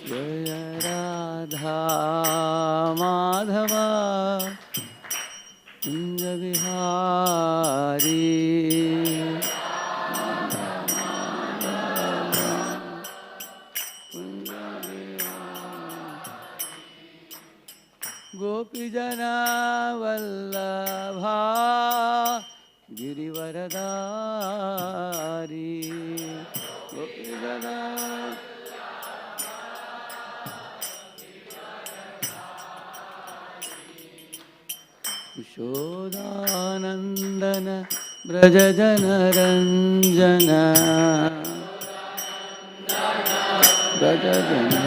Jaya Radha Madhava Kunja Vihari Gopijana Vallabha Girivaradari Gopijana Yashodanandana Brajajana Ranjana Brajajana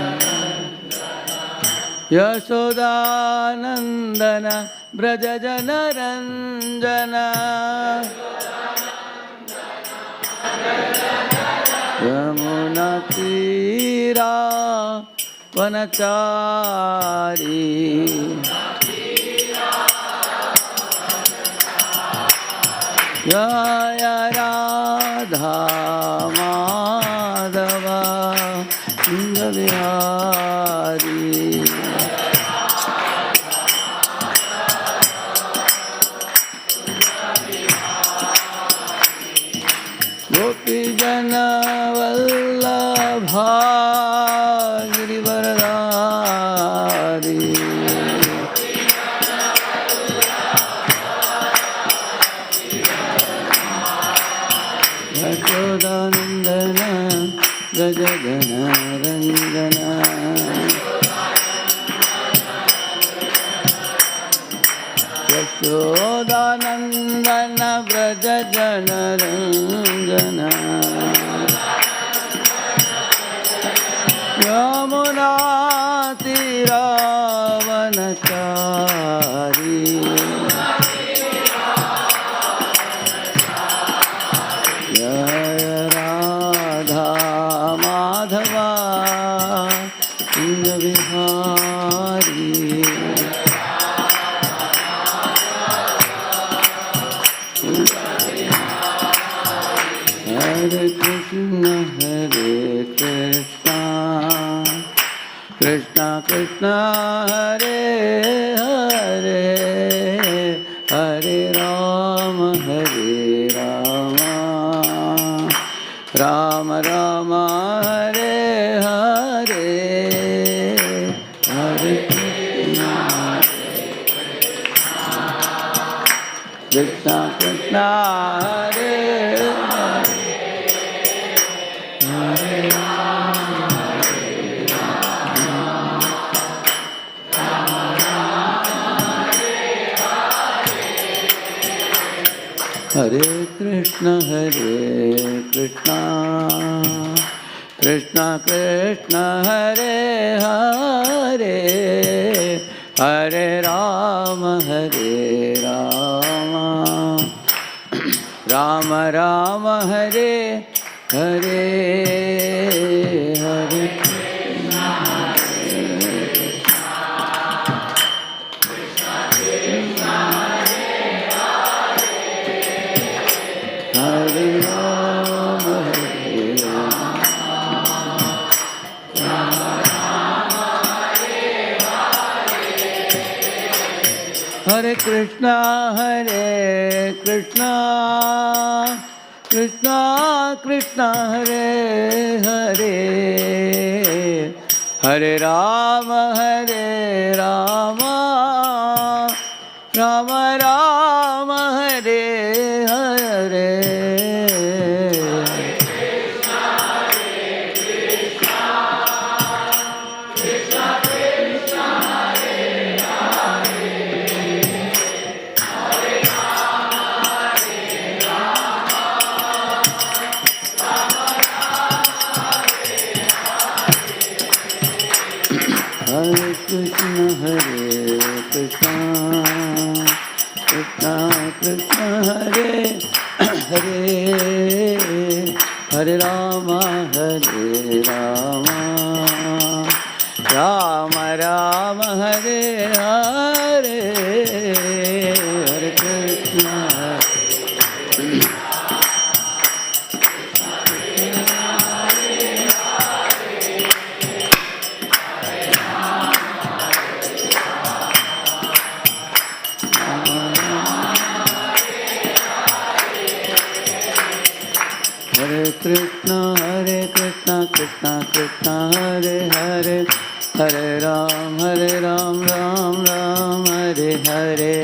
Yashodanandana Brajajana Ranjana Yamuna Tira Vanachari Jaya Radha Madhava Kunja Vihari Gopijana Vallabha Girivaradari Yashodanandana Brajajana Ranjana Yashodanandana Brajajana Ranjana Yamuna Tira Vanachari Jaya Radha Madhava Kunja Vihari Hare Krishna Krishna Krishna Hare Hare Hare Rama Rama Rama Hare Hare Hare Krishna Krishna Krishna Hare Hare Hare Krishna Krishna Krishna Hare Hare Hare Rama Rama Rama Hare Hare Hare Krishna Hare Rama Hare Krishna Krishna Krishna Hare Hare Hare Rama Rama Rama Hare Hare Hare Krishna Krishna Krishna Hare Hare Hare Rama Rama Rama Hare Hare Hare Krishna Krishna Krishna Krishna Hare Hare, Hare Ram Ram Ram Hare Hare.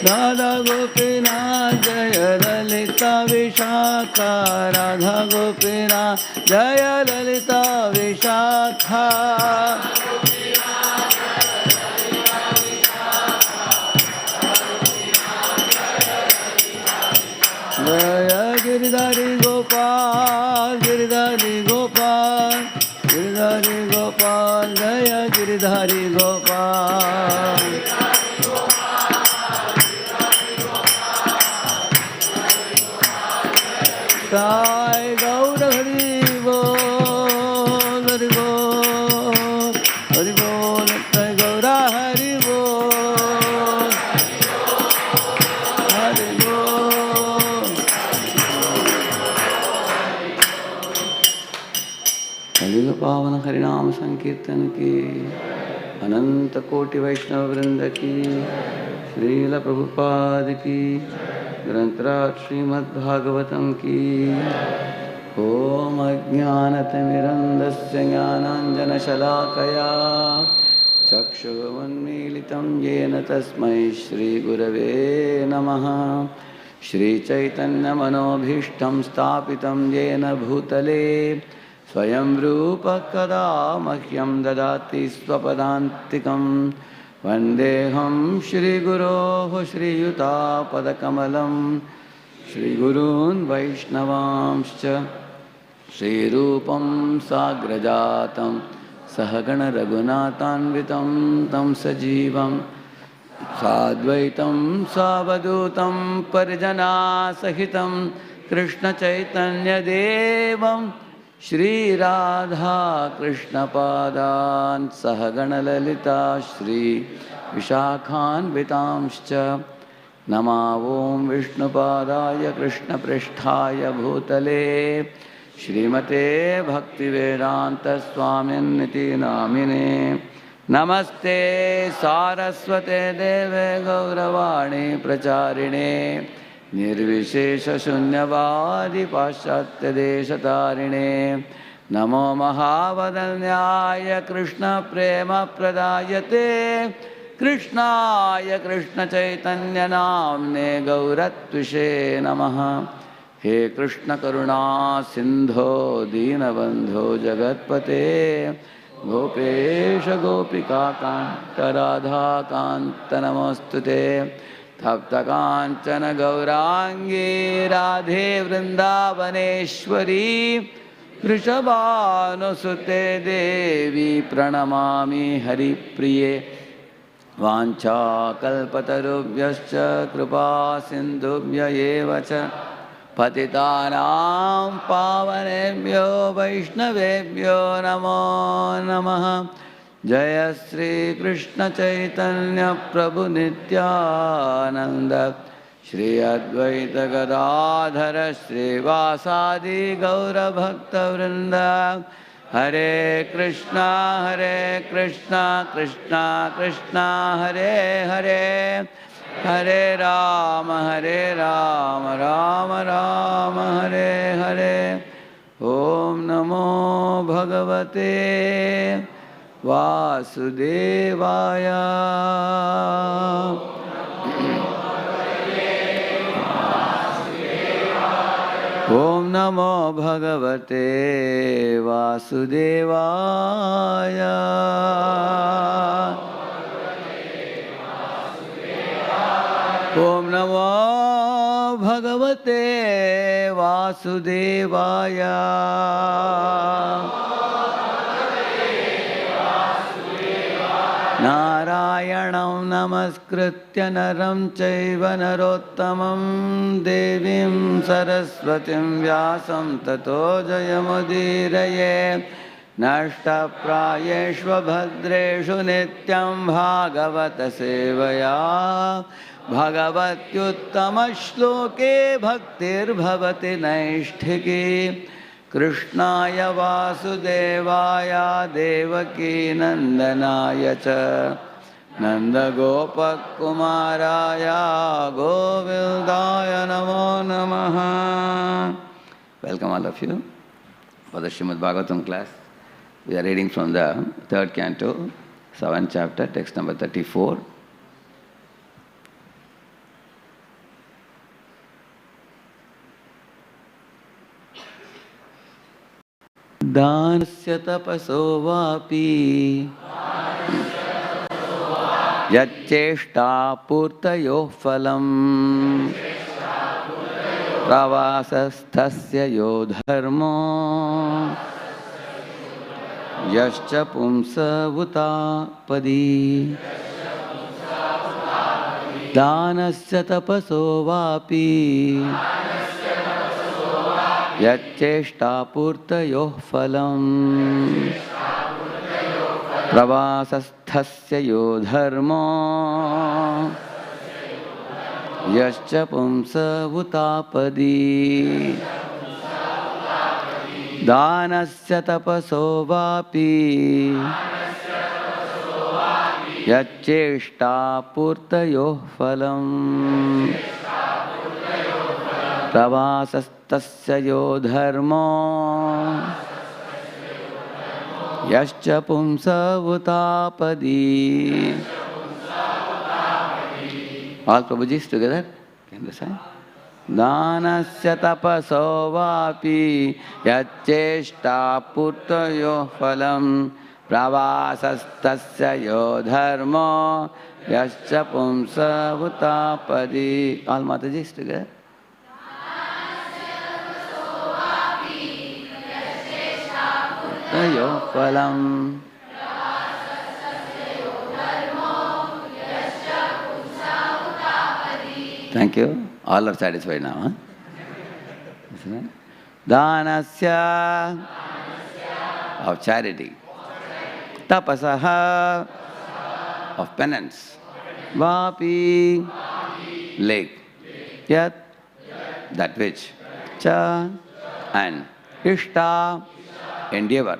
Radha Gopinath Jaya Lalita Vishakha, Radha Gopinath Jaya Lalita Vishakha. Jaya Giridhari Gopal, Giridhari Gopal, Giridhari Gopal, Jaya Giridhari Gopal. Sai Gaur Hari Bol, Hari Bol, Hari Bol, Sai Gaura Hari Bol, Hari Bol. कलियुग पावन हरिनाम संकीर्तन की, अनंत कोटि वैष्णव वृंद की, श्रील प्रभुपाद की, ग्रंथराज श्रीमद् भागवतम की। ओम अज्ञानतिमिरन्धस्य ज्ञानाञ्जनशलाकया चक्षुरुन्मीलितं येन तस्मै श्रीगुरवे नमः। श्रीचैतन्यमनोभीष्टं स्थापितं येन भूतले स्वयं रूपः कदा मह्यं ददाति स्वपदान्तिकं। वन्देऽहं श्रीगुरोः श्रीयुतापदकमलं, श्रीगुरून् वैष्णवांश्च श्रीरूपं साग्रजातं सहगण रघुनाथान्वितं तं सजीवं साद्वैतं सावधूतं परिजनासहितं कृष्णचैतन्यदेवं श्रीराधा कृष्णपादान् सहगणललिता श्री विशाखान्वितांश्च नमा ओं विष्णुपादाय कृष्णपृष्ठाय भूतले श्रीमते भक्तिवेदान्तस्वामिन्निति नामिने। नमस्ते सारस्वते देवे गौरवाणी प्रचारिणे निर्विशेषशून्यवादी पाश्चात्यदेशतारिणे। नमो महावदन्याय कृष्णप्रेमप्रदायते कृष्णाय कृष्णचैतन्यनाम्ने गौरत्विषे नमः। हे कृष्ण करुणा सिंधो दीनबंधो जगत्पते गोपेश गोपिकाकान्त राधाकान्त नमोस्तुते। तप्तकाञ्चन गौरांगी राधे वृंदावनेश्वरी वृषभानुसुते देवी प्रणमामि हरिप्रिये। वाञ्छाकल्पतरुभ्यश्च कृपा सिन्धुभ्य एव च पतितानां पावनेभ्यो वैष्णवेभ्यो नमो नमः। जय श्री कृष्ण चैतन्य प्रभु नित्यानंद श्री अद्वैत गदाधर श्रीवासादि गौरभक्तवृंद। हरे कृष्णा कृष्णा कृष्णा हरे हरे, हरे राम राम राम हरे हरे। ओम नमो भगवते वासुदेवाय। ओम नमो भगवते वासुदेवाय। ओम नमो भगवते वासुदेवाय। नारायणं नमस्कृत्य नरं चैव नरोत्तमं देवीं सरस्वतीं व्यासं ततो जयमुदीरये। नष्टप्रायेष्वभद्रेषु नित्यं भागवत सेवया भगवत्युत्तमश्लोके भक्तिर्भवति नैष्ठिकी। Krishnaya Vasudevaya Devaki Nandanaya Cha Nanda Gopakumaraya Govildaya Namo Namaha. Welcome all of you for the Srimad Bhagavatam class. We are reading from the third canto, 7th chapter, text number 34. Dhanasya tapaso vapi yacheshta purtayo phalam pravasasthasya yo dharmo yascha pumsa Apadi. Dhanasya tapaso vapi yacheshta purtayo phalam pravasasthasya yo dharmo yascha pumsa Apadi. Dhanasya tapaso vapi yacheshta purtayo phalam pravasasthasya yo dharmo yascha pumsa Apadi. All Prabhujis together? Can you say? Dhanasya tapaso vapi yacheshta purtayo phalam pravasasthasya yo dharmo yascha pumsa Apadi. All Matajis together? Yo phalam. Thank you. All are satisfied now. Huh? Dhanasya of charity. Tapasaha of penance. Vapi lake. Yat that which. Cha and Ishta endeavor.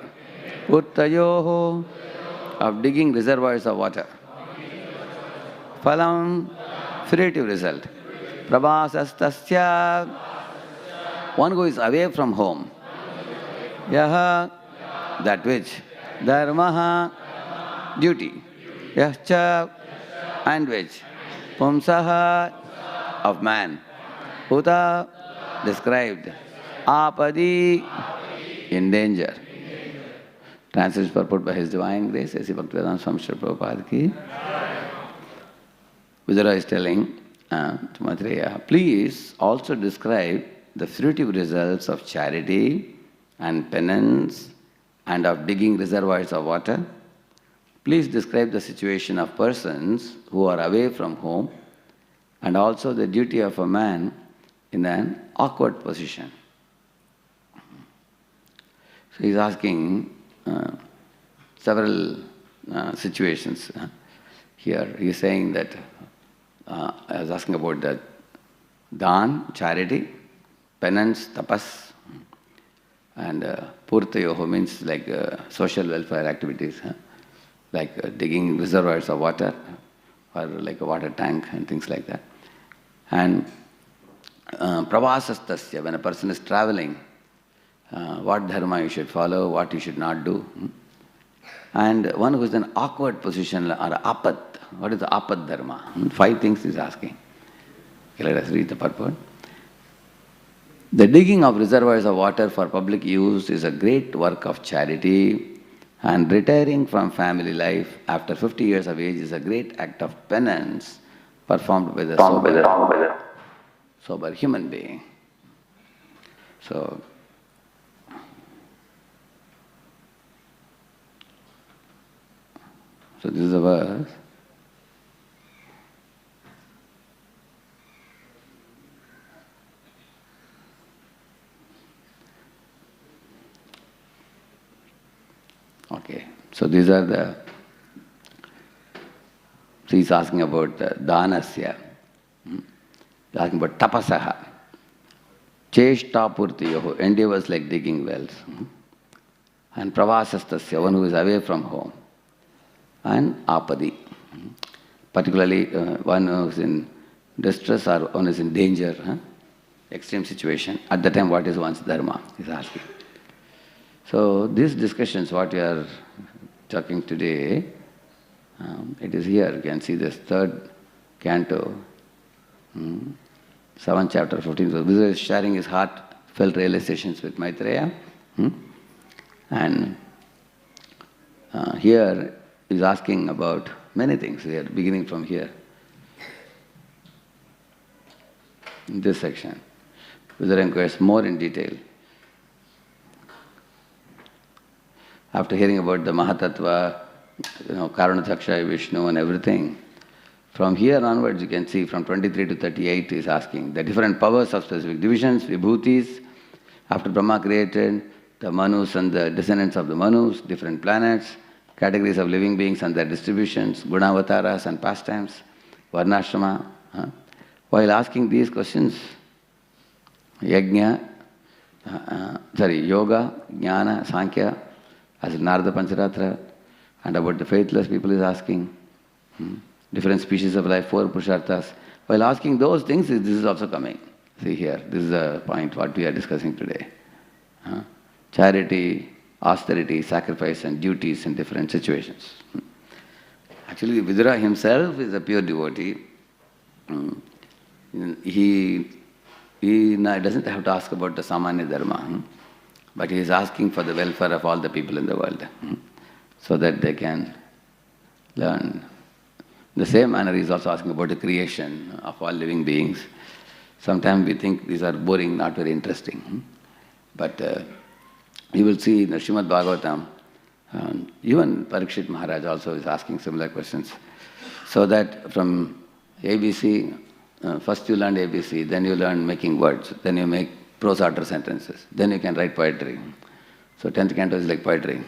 Purtayoho of digging reservoirs of water. Phalam fruitive result. Prabhasastasya one who is away from home. Yaha that which. Dharmaha duty. Yascha and which. Pumsaha of man. Uta described. Apadi in danger. Translation purport by His Divine Grace, A.C. Bhaktivedanta Swami Srila Prabhupada ki. Vidura is telling to Maitreya, please also describe the fruitive results of charity and penance and of digging reservoirs of water. Please describe the situation of persons who are away from home and also the duty of a man in an awkward position. So he is asking several situations. Here he is saying that I was asking about the dhan, charity, penance, tapas, and purtayoho means like social welfare activities, like digging reservoirs of water or like a water tank and things like that. And pravasastasya, when a person is traveling, what dharma you should follow, what you should not do. And one who is in an awkward position or apat. What is the apat dharma? 5 things he is asking. Okay, let us read the purport. The digging of reservoirs of water for public use is a great work of charity, and retiring from family life after 50 years of age is a great act of penance performed by the sober human being. So this is a verse. Okay, so these are the. So he's asking about dhanasya. He's asking about tapasaha. Cheshtapurtiyoho, endeavors like digging wells. And pravasastasya, one who is away from home. And apadi, particularly one who is in distress or one is in danger, extreme situation. At the time, what is one's dharma, is asking. So these discussions, what we are talking today, it is here. You can see this third canto, 7th chapter, 15th verse. Visual is sharing his heartfelt realizations with Maitreya. And here is asking about many things here, beginning from here. In this section, Visual inquires more in detail. After hearing about the Mahatattva, Karanataksha, Vishnu and everything, from here onwards you can see from 23 to 38 is asking the different powers of specific divisions, vibhutis, after Brahma created the Manus and the descendants of the Manus, different planets, categories of living beings and their distributions, gunavataras and pastimes, varnashrama. While asking these questions, yoga, jnana, sankhya, as Narada Pancharatra, and about the faithless people is asking, different species of life, 4 Purusharthas. While asking those things, this is also coming. See here, this is the point what we are discussing today. Charity, austerity, sacrifice and duties in different situations. Actually, Vidura himself is a pure devotee. He doesn't have to ask about the Samanya Dharma, but he is asking for the welfare of all the people in the world, so that they can learn. In the same manner, he is also asking about the creation of all living beings. Sometimes we think these are boring, not very interesting. But you will see in the Srimad Bhagavatam, even Parikshit Maharaj also is asking similar questions. So that from ABC, first you learn ABC, then you learn making words, then you make prose order sentences, then you can write poetry. So 10th canto is like poetry.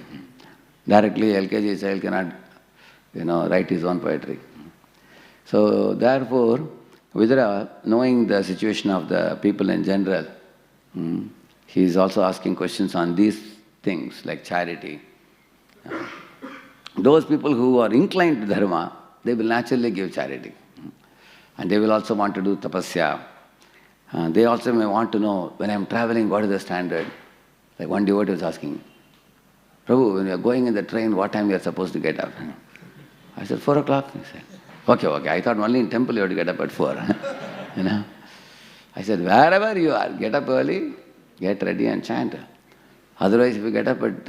Directly LKG child cannot, write his own poetry. So therefore, Vidura, knowing the situation of the people in general, he is also asking questions on these things like charity. Those people who are inclined to dharma, they will naturally give charity. And they will also want to do tapasya. They also may want to know, when I am traveling, what is the standard? Like one devotee was asking, Prabhu, when you are going in the train, what time you are supposed to get up? I said, 4 o'clock. He said, okay. I thought only in temple you have to get up at 4. I said, wherever you are, get up early, get ready and chant. Otherwise, if you get up at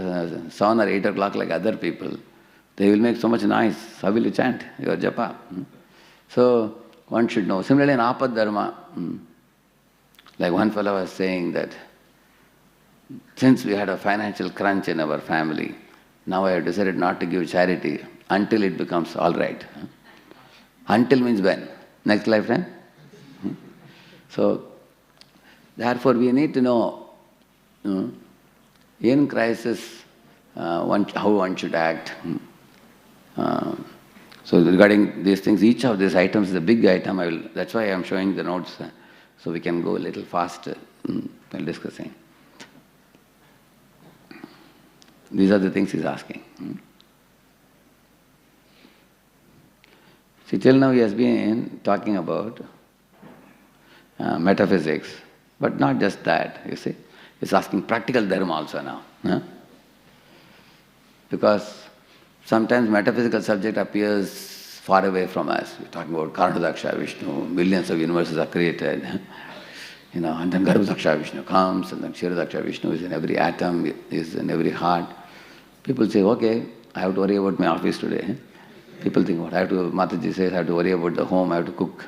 7 or 8 o'clock like other people, they will make so much noise. How will you chant your japa? So, one should know. Similarly, in Apad Dharma, like one fellow was saying that since we had a financial crunch in our family, now I have decided not to give charity until it becomes all right. Until means when? Next lifetime? So, therefore we need to know in crisis how one should act. So regarding these things, each of these items is a big item. That's why I am showing the notes, so we can go a little faster while discussing. These are the things he's asking. See, till now he has been talking about metaphysics, but not just that, you see. He's asking practical dharma also now. Because sometimes metaphysical subject appears far away from us. We're talking about Karanadaksha Vishnu, millions of universes are created. And then Garbhadaksha Vishnu comes, and then Kshiradaksha Vishnu is in every atom, is in every heart. People say, okay, I have to worry about my office today. People think, Mataji says, I have to worry about the home, I have to cook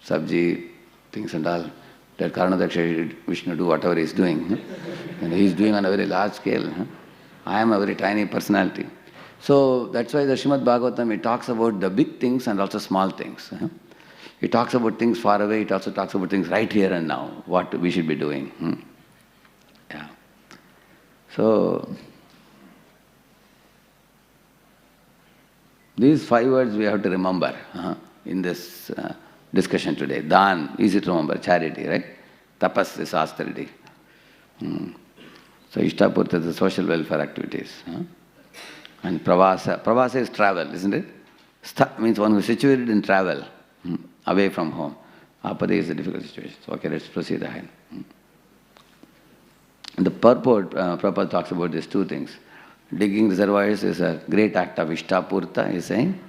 sabji, things and all. Let Karanadaksha Vishnu do whatever he's doing. And he's doing on a very large scale. I am a very tiny personality. So that's why the Srimad Bhagavatam, it talks about the big things and also small things. It talks about things far away, it also talks about things right here and now, what we should be doing. Yeah. So, these 5 words we have to remember in this discussion today. Dan, easy to remember, charity, right? Tapas is austerity. So Ishtapurta is the social welfare activities. And Pravasa is travel, isn't it? Stha means one who is situated in travel, away from home. Apadi is a difficult situation. So, okay, let's proceed ahead. The purport, Prabhupada talks about these two things. Digging reservoirs is a great act of Ishtapurta, he is saying.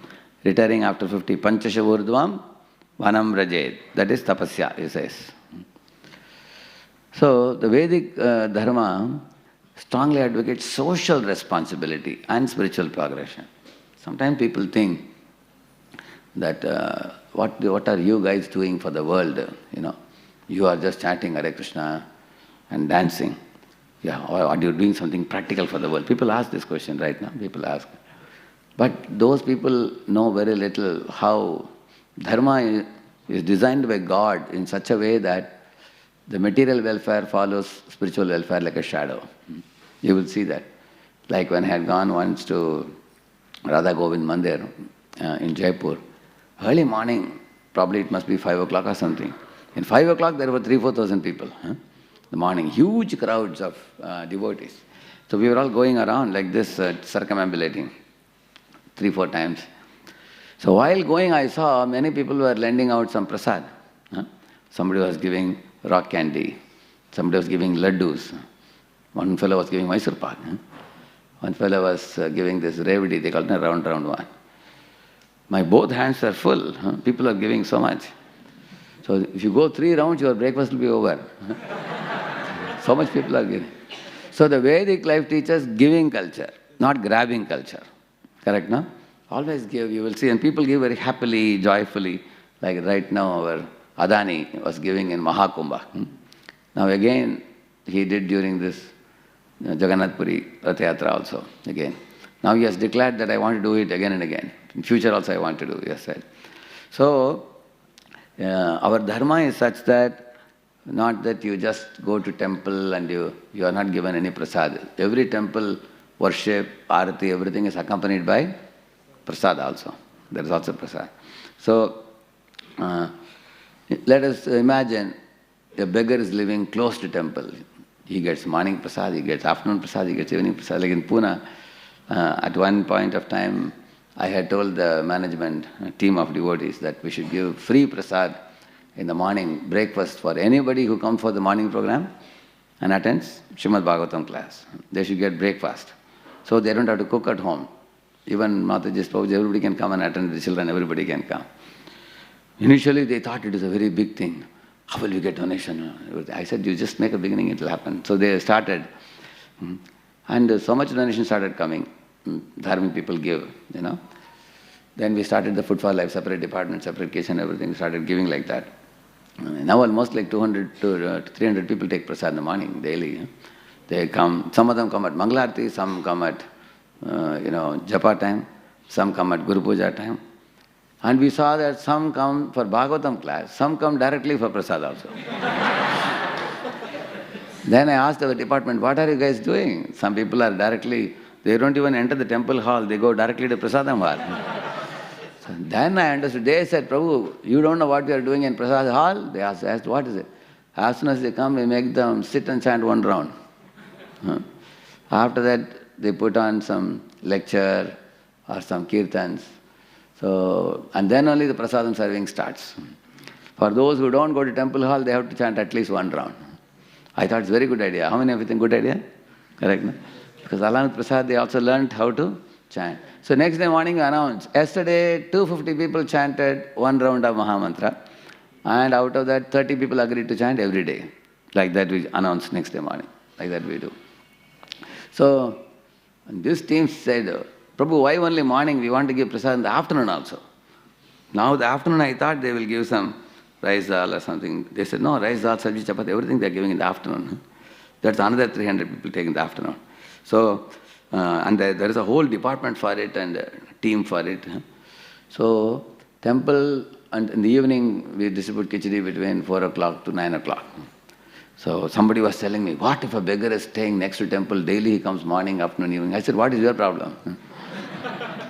Retiring after 50, Panchasha Urdhvam, Vanam Rajed. That is tapasya, he says. So, the Vedic Dharma strongly advocates social responsibility and spiritual progression. Sometimes people think that what are you guys doing for the world? You are just chanting Hare Krishna and dancing. Yeah, or are you doing something practical for the world? People ask this question right now. People ask. But those people know very little how Dharma is designed by God in such a way that the material welfare follows spiritual welfare like a shadow. You will see that. Like when I had gone once to Radha Govind Mandir in Jaipur, early morning, probably it must be 5 o'clock or something. In 5 o'clock there were 3,000-4,000 people. The morning, huge crowds of devotees. So we were all going around like this, circumambulating 3-4 times. So while going, I saw many people were lending out some prasad. Somebody was giving rock candy. Somebody was giving laddus. One fellow was giving Mysore pak. One fellow was giving this revdi, they call it a round one. My both hands are full. People are giving so much. So if you go 3 rounds, your breakfast will be over. So much people are giving. So the Vedic life teaches giving culture, not grabbing culture. Correct, no? Always give, you will see. And people give very happily, joyfully. Like right now, our Adani was giving in Mahakumbha. Now again, he did during this Jagannath Puri Rath Yatra also, again. Now he has declared that I want to do it again and again. In future also I want to do, he has said. So, our Dharma is such that not that you just go to temple and you are not given any prasad. Every temple, worship, arati, everything is accompanied by prasad also. There is also prasad. So, let us imagine a beggar is living close to temple. He gets morning prasad, he gets afternoon prasad, he gets evening prasad. Like in Pune, at one point of time, I had told the management team of devotees that we should give free prasad in the morning breakfast for anybody who comes for the morning program and attends Srimad Bhagavatam class. They should get breakfast. So they don't have to cook at home. Even Mataji's Prabhuji, everybody can come and attend, the children, everybody can come. Initially they thought it is a very big thing. How will we get donation? I said, you just make a beginning, it will happen. So they started. And so much donation started coming. Dharmic people give, Then we started the Food for Life, separate department, separate kitchen, everything, started giving like that. Now almost like 200 to 300 people take prasad in the morning, daily. They come, some of them come at Mangalarti, some come at, Japa time, some come at Guru Puja time. And we saw that some come for Bhagavatam class, some come directly for prasad also. Then I asked our department, what are you guys doing? Some people are directly, they don't even enter the temple hall, they go directly to prasadam hall. So then I understood. They said, Prabhu, you don't know what we are doing in prasad hall? They asked, what is it? As soon as they come, we make them sit and chant 1 round. After that, they put on some lecture or some kirtans. So, and then only the prasadam serving starts. For those who don't go to temple hall, they have to chant at least 1 round. I thought it's a very good idea. How many of you think good idea? Correct, no? Because along with prasad, they also learned how to chant. So next day morning we announced, yesterday 250 people chanted 1 round of Mahamantra. And out of that, 30 people agreed to chant every day. Like that we announced next day morning. Like that we do. So, this team said, Prabhu, why only morning? We want to give prasad in the afternoon also. Now the afternoon I thought they will give some rice dal or something. They said, no, rice dal, sabji, chapati, everything they are giving in the afternoon. That's another 300 people take in the afternoon. So, and there is a whole department for it and a team for it. So, temple, and in the evening we distribute khichdi between 4 o'clock to 9 o'clock. So somebody was telling me, what if a beggar is staying next to temple, daily he comes morning, afternoon, evening? I said, what is your problem?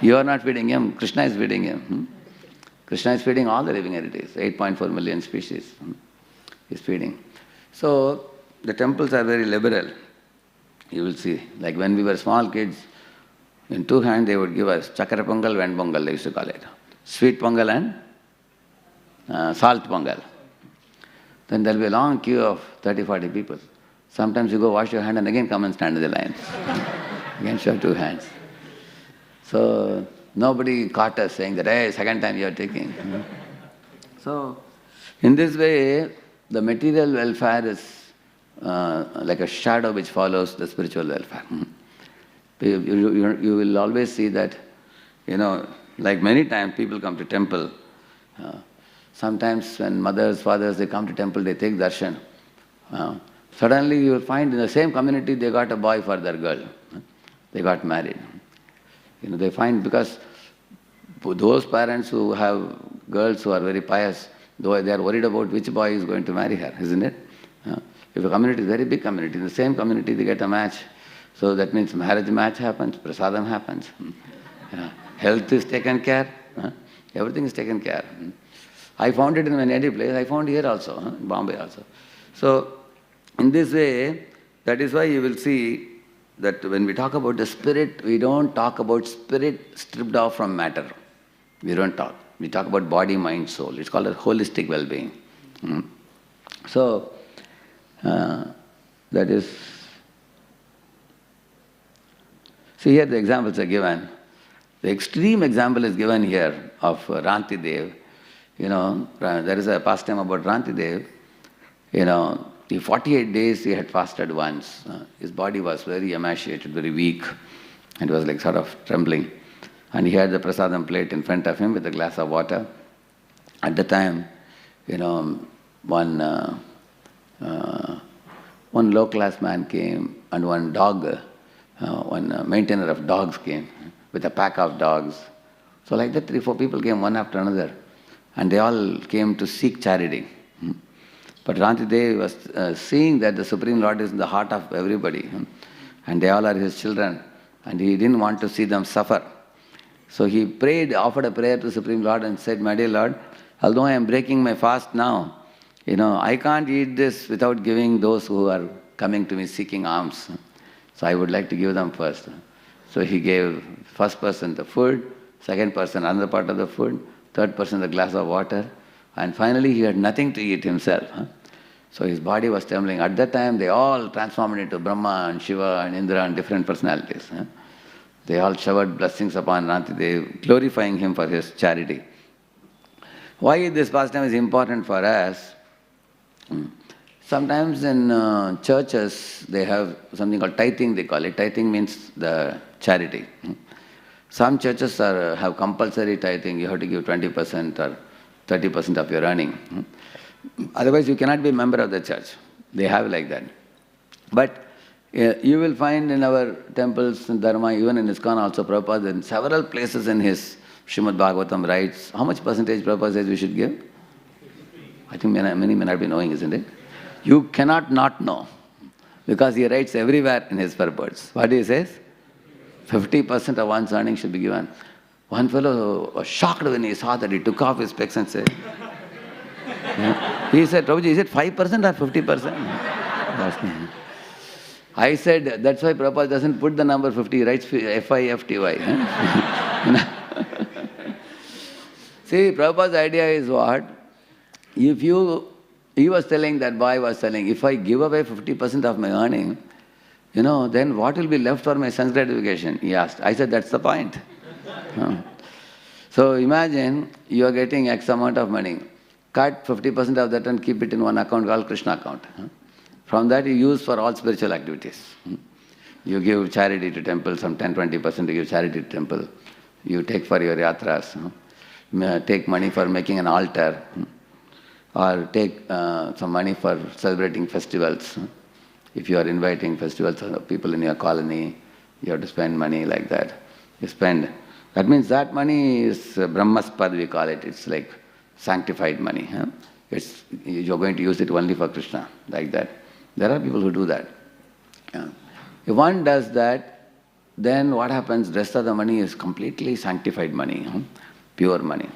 You are not feeding him, Krishna is feeding him. Krishna is feeding all the living entities, 8.4 million species. He is feeding. So the temples are very liberal. You will see, like when we were small kids, in two hands they would give us chakra pongal, vend pongal, they used to call it. Sweet pongal and salt pongal. Then there will be a long queue of 30, 40 people. Sometimes you go wash your hand and again come and stand in the line. Again show two hands. So nobody caught us saying that, hey, second time you are taking. So in this way, the material welfare is like a shadow which follows the spiritual welfare. You will always see that, like many times people come to temple. Sometimes when mothers, fathers, they come to temple, they take darshan. Suddenly you will find in the same community they got a boy for their girl. They got married. They find, because those parents who have girls who are very pious, though they are worried about which boy is going to marry her, isn't it? If a community is a very big community, in the same community they get a match. So that means marriage match happens, prasadam happens. Health is taken care. Everything is taken care. I found it in my native place, I found here also, in Bombay also. So in this way, that is why you will see that when we talk about the spirit, we don't talk about spirit stripped off from matter. We don't talk. We talk about body, mind, soul. It's called a holistic well-being. So, that is... See, here the examples are given. The extreme example is given here of Ranti Dev. There is a pastime about Ranti Dev. In 48 days he had fasted once. His body was very emaciated, very weak, and he was like sort of trembling. And he had the prasadam plate in front of him with a glass of water. At the time, one low-class man came, and one dog, one maintainer of dogs came with a pack of dogs. So like that, 3, 4 people came one after another, and they all came to seek charity. But Ranti Dev was seeing that the Supreme Lord is in the heart of everybody, and they all are his children, and he didn't want to see them suffer. So he prayed, offered a prayer to the Supreme Lord and said, my dear Lord, although I am breaking my fast now, I can't eat this without giving those who are coming to me seeking alms. So I would like to give them first. So he gave first person the food, second person another part of the food, third person the glass of water, and finally he had nothing to eat himself. So his body was trembling. At that time they all transformed into Brahma and Shiva and Indra and different personalities. They all showered blessings upon Ranti Dev, glorifying him for his charity. Why this pastime is important for us? Sometimes in churches they have something called tithing, they call it. Tithing means the charity. Some churches have compulsory tithing, you have to give 20% or 30% of your earning. Otherwise you cannot be a member of the church. They have like that. But you will find in our temples, in Dharma, even in ISKCON also, Prabhupada in several places in his Srimad Bhagavatam writes, how much percentage Prabhupada says we should give? I think many may not be knowing, isn't it? You cannot not know, because he writes everywhere in his purports. What he says? 50% of one's earnings should be given. One fellow was shocked when he saw that. He took off his specs and said, he said, Prabhuji, is it 5% or 50%? I said, that's why Prabhupada doesn't put the number 50, he writes F-I-F-T-Y. See, Prabhupada's idea is what? He was telling, that boy was telling, if I give away 50% of my earning, then what will be left for my son's gratification? He asked. I said, that's the point. So imagine you are getting X amount of money. Cut 50% of that and keep it in one account called Krishna account. From that you use for all spiritual activities. You give charity to temple, some 10-20% you give charity to temple. You take for your yatras. Take money for making an altar. Or take some money for celebrating festivals. If you are inviting festivals of people in your colony, you have to spend money like that. You spend. That means that money is Brahmaspad, we call it. It's like sanctified money. You're going to use it only for Krishna, like that. There are people who do that. If one does that, then what happens? The rest of the money is completely sanctified money, pure money.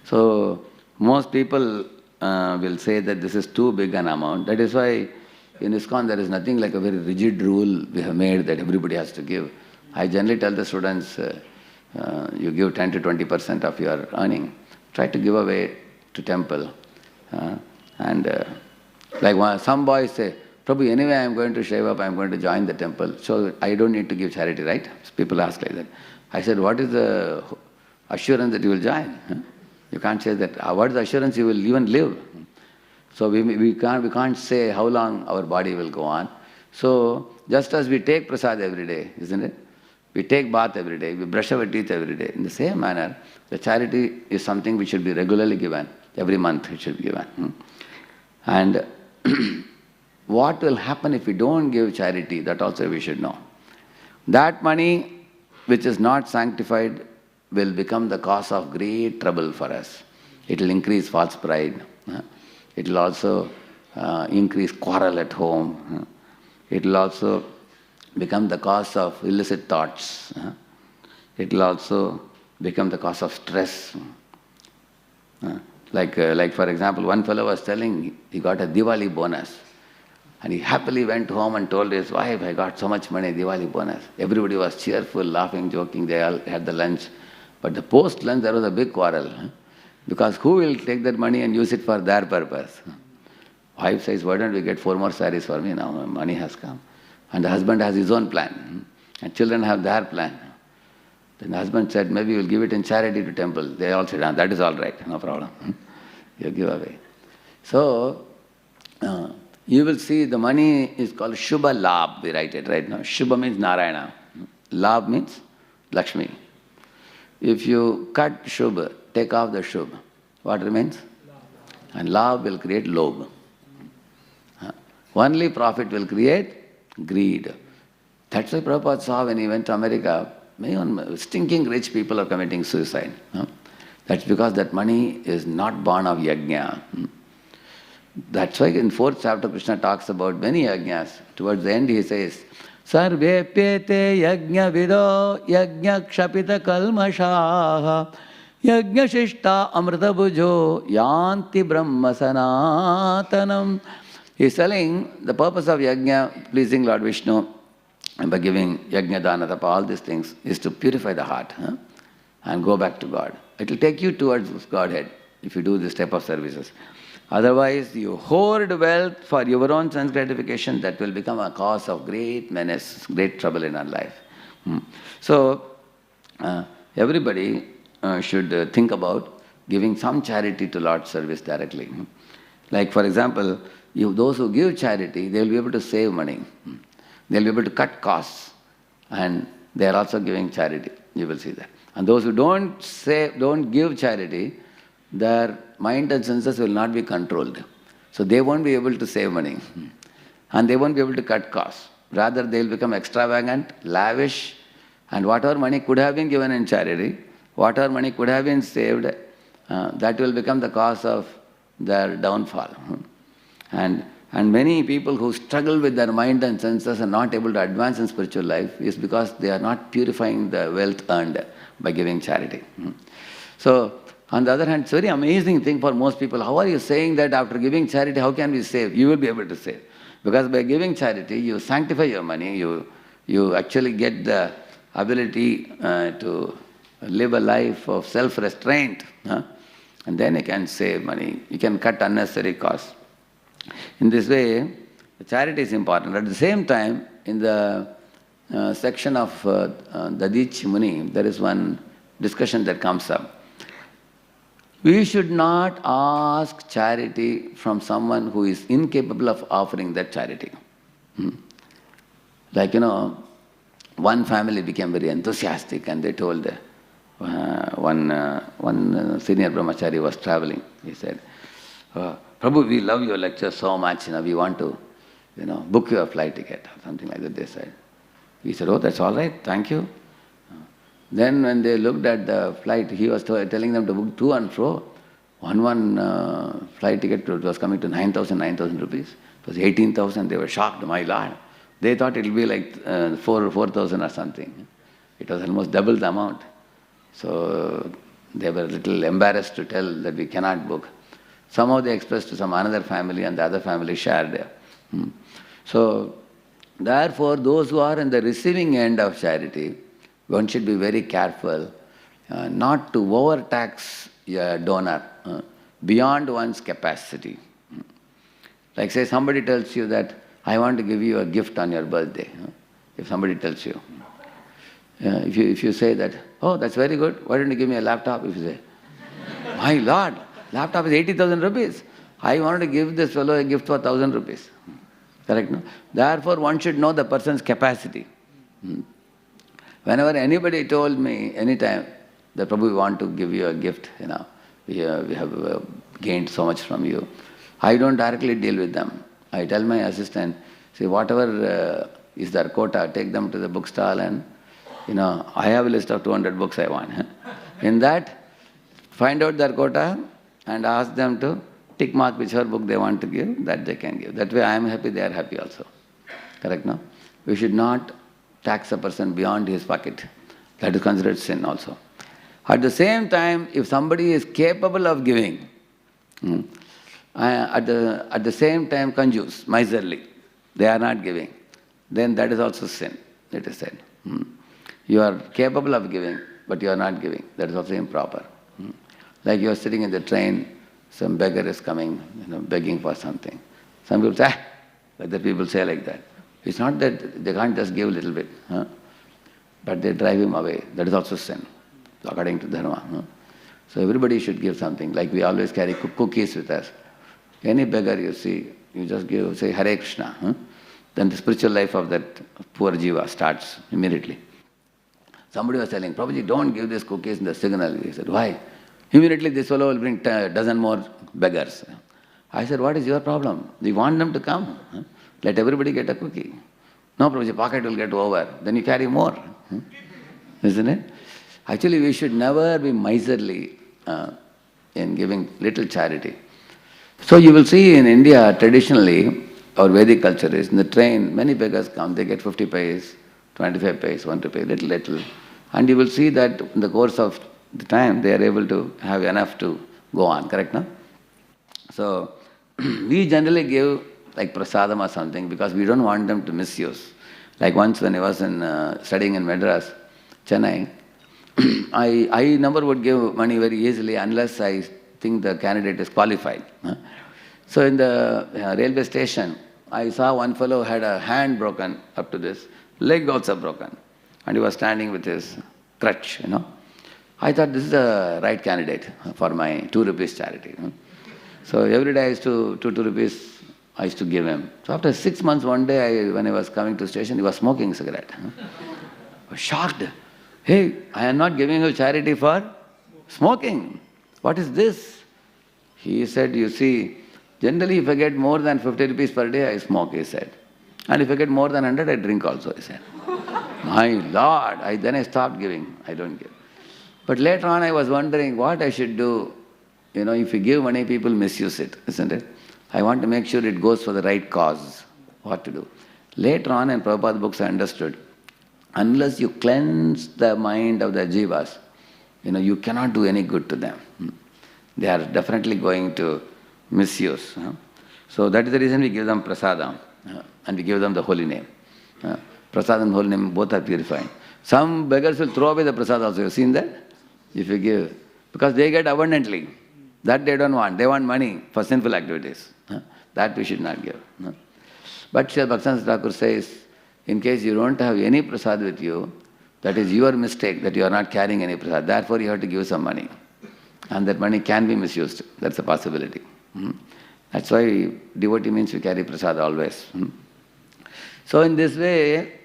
So most people will say that this is too big an amount. That is why in ISKCON there is nothing like a very rigid rule we have made that everybody has to give. I generally tell the students, you give 10 to 20% of your earning. Try to give away to temple. Some boys say, Prabhu, anyway I am going to shave up, I am going to join the temple, so I don't need to give charity, right? People ask like that. I said, what is the assurance that you will join? You can't say that. What is the assurance you will even live? So we can't say how long our body will go on. So just as we take prasad every day, isn't it? We take bath every day, we brush our teeth every day. In the same manner, the charity is something which should be regularly given. Every month it should be given. And what will happen if we don't give charity, that also we should know. That money which is not sanctified will become the cause of great trouble for us. It will increase false pride. It will also increase quarrel at home. It will also become the cause of illicit thoughts. It will also become the cause of stress. Like for example, one fellow was telling he got a Diwali bonus. And he happily went home and told his wife, I got so much money, Diwali bonus. Everybody was cheerful, laughing, joking. They all had the lunch. But the post-lunch, there was a big quarrel. Because who will take that money and use it for their purpose? Wife says, why don't we get 4 more saris for me now? Money has come. And the husband has his own plan. And children have their plan. Then the husband said, maybe we'll give it in charity to temple. They all said, that is all right, no problem. You give away. So, you will see the money is called Shubha Labh, we write it right now. Shubha means Narayana. Labh means Lakshmi. If you cut Shubha, take off the Shubha, what remains? And Labh will create Lobh. Only profit will create greed. That's why Prabhupada saw when he went to America, stinking rich people are committing suicide. That's because that money is not born of yajna. That's why in 4th chapter Krishna talks about many yajnas. Towards the end he says, Sarve pete yajna vido yajna kshapita kalmashaha yajna shishta amrita bhujo yanti brahma sanatanam. He's telling the purpose of yajna, pleasing Lord Vishnu, and by giving yajna, dana, tapa, all these things, is to purify the heart and go back to God. It will take you towards Godhead if you do this type of services. Otherwise, you hoard wealth for your own sense gratification, that will become a cause of great menace, great trouble in our life. So, everybody should think about giving some charity to Lord's service directly. Like for example, those who give charity, they will be able to save money. They will be able to cut costs. And they are also giving charity. You will see that. And those who don't give charity, their mind and senses will not be controlled. So they won't be able to save money. And they won't be able to cut costs. Rather, they will become extravagant, lavish, and whatever money could have been given in charity, whatever money could have been saved, that will become the cause of their downfall. And many people who struggle with their mind and senses and not able to advance in spiritual life is because they are not purifying the wealth earned by giving charity. So, on the other hand, it's a very amazing thing for most people. How are you saying that after giving charity, how can we save? You will be able to save. Because by giving charity, you sanctify your money, you actually get the ability to live a life of self-restraint. And then you can save money. You can cut unnecessary costs. In this way, charity is important. At the same time, in the section of Dadich Muni, there is one discussion that comes up. We should not ask charity from someone who is incapable of offering that charity. Like, one family became very enthusiastic and they told one senior brahmachari was traveling. He said, Prabhu, we love your lecture so much, we want to, book you a flight ticket or something like that, they said. He said, oh, that's all right, thank you. Then when they looked at the flight, he was telling them to book to and fro. One flight ticket was coming to 9,000 rupees. It was 18,000. They were shocked, my Lord. They thought it would be like 4,000 or something. It was almost double the amount. So they were a little embarrassed to tell that we cannot book. somehow they expressed to some another family and the other family shared. So, therefore, those who are in the receiving end of charity, one should be very careful not to overtax a donor beyond one's capacity. Like say somebody tells you that, I want to give you a gift on your birthday. If somebody tells you, if you say that, oh, that's very good, why don't you give me a laptop? If you say, my Lord, laptop is 80,000 rupees. I wanted to give this fellow a gift for 1,000 rupees. Correct, no? Therefore, one should know the person's capacity. Whenever anybody told me, anytime, that Prabhu, we want to give you a gift, we have gained so much from you, I don't directly deal with them. I tell my assistant, see, whatever is their quota, take them to the bookstall and, I have a list of 200 books I want. In that, find out their quota and ask them to tick mark whichever book they want to give, that they can give. That way I am happy, they are happy also. Correct, no? We should not tax a person beyond his pocket. That is considered sin also. At the same time, if somebody is capable of giving, at the same time conjuice, miserly, they are not giving, then that is also sin, it is said. You are capable of giving, but you are not giving. That is also improper. Like you are sitting in the train, some beggar is coming, begging for something. Some people say, other people say like that. It's not that they can't just give a little bit, but they drive him away. That is also sin, according to Dharma. So everybody should give something. Like we always carry cookies with us. Any beggar you see, you just give, say Hare Krishna. Then the spiritual life of that poor jiva starts immediately. Somebody was telling, Prabhuji, don't give these cookies in the signal. He said, why? Immediately this fellow will bring a dozen more beggars. I said, what is your problem? You want them to come. Let everybody get a cookie. No, Prabhuji, pocket will get over. Then you carry more. Isn't it? Actually, we should never be miserly in giving little charity. So you will see in India, traditionally, our Vedic culture is, in the train, many beggars come, they get 50 paise, 25 paise, 1 rupee, little. And you will see that in the course of the time, they are able to have enough to go on, correct, no? So, we generally give like prasadam or something because we don't want them to misuse. Like once when I was studying in Madras, Chennai, I never would give money very easily unless I think the candidate is qualified. So in the railway station, I saw one fellow had a hand broken up to this, leg also broken, and he was standing with his crutch, I thought this is the right candidate for my 2 rupees charity. So every day I used to, 2 rupees, I used to give him. So after 6 months, one day when I was coming to station, he was smoking a cigarette. I was shocked. Hey, I am not giving you charity for smoking. What is this? He said, you see, generally if I get more than 50 rupees per day, I smoke, he said. And if I get more than 100, I drink also, he said. My Lord, then I stopped giving. I don't give. But later on I was wondering what I should do. If you give money, people misuse it, isn't it? I want to make sure it goes for the right cause. What to do? Later on in Prabhupada's books I understood, unless you cleanse the mind of the jivas, you cannot do any good to them. They are definitely going to misuse. So that is the reason we give them prasadam and we give them the holy name. Prasadam and holy name both are purifying. Some beggars will throw away the prasad also. You've seen that? If you give, because they get abundantly. That they don't want. They want money for sinful activities. That we should not give. But Sri Bhaktivinoda Thakur says, in case you don't have any prasad with you, that is your mistake that you are not carrying any prasad. Therefore you have to give some money. And that money can be misused. That's a possibility. That's why devotee means we carry prasad always. So in this way,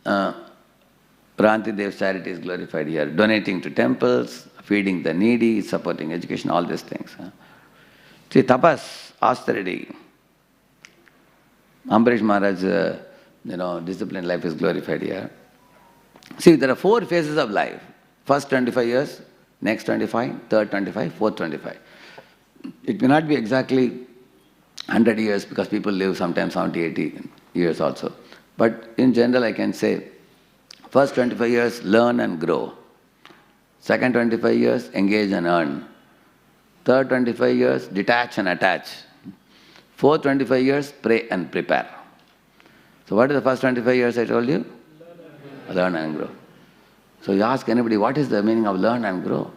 Pranti Dev's charity is glorified here. Donating to temples, feeding the needy, supporting education, all these things. See, tapas, austerity. Ambarish Maharaj, disciplined life is glorified here. See, there are 4 phases of life. First 25 years, next 25, third 25, fourth 25. It may not be exactly 100 years because people live sometimes 70, 80 years also. But in general, I can say, first 25 years, learn and grow. Second 25 years, engage and earn. Third 25 years, detach and attach. Fourth 25 years, pray and prepare. So what is the first 25 years I told you? Learn and grow. So you ask anybody, what is the meaning of learn and grow?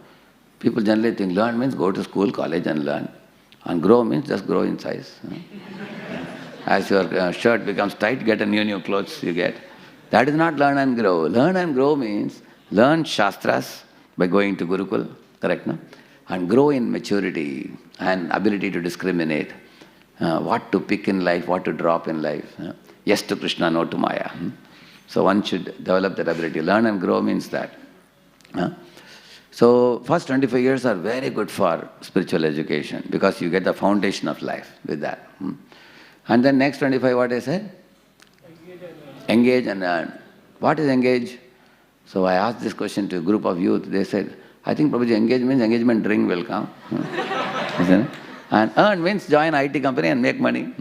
People generally think learn means go to school, college and learn. And grow means just grow in size. As your shirt becomes tight, get a new clothes you get. That is not learn and grow. Learn and grow means learn Shastras by going to Gurukul, correct, no? And grow in maturity and ability to discriminate. What to pick in life, what to drop in life. Yes to Krishna, no to Maya. So one should develop that ability. Learn and grow means that. So first 25 years are very good for spiritual education because you get the foundation of life with that. And then next 25, what I said? Engage and earn. What is engage? So I asked this question to a group of youth. They said, I think Prabhuji, engage means engagement ring will come. Isn't it? And earn means join IT company and make money.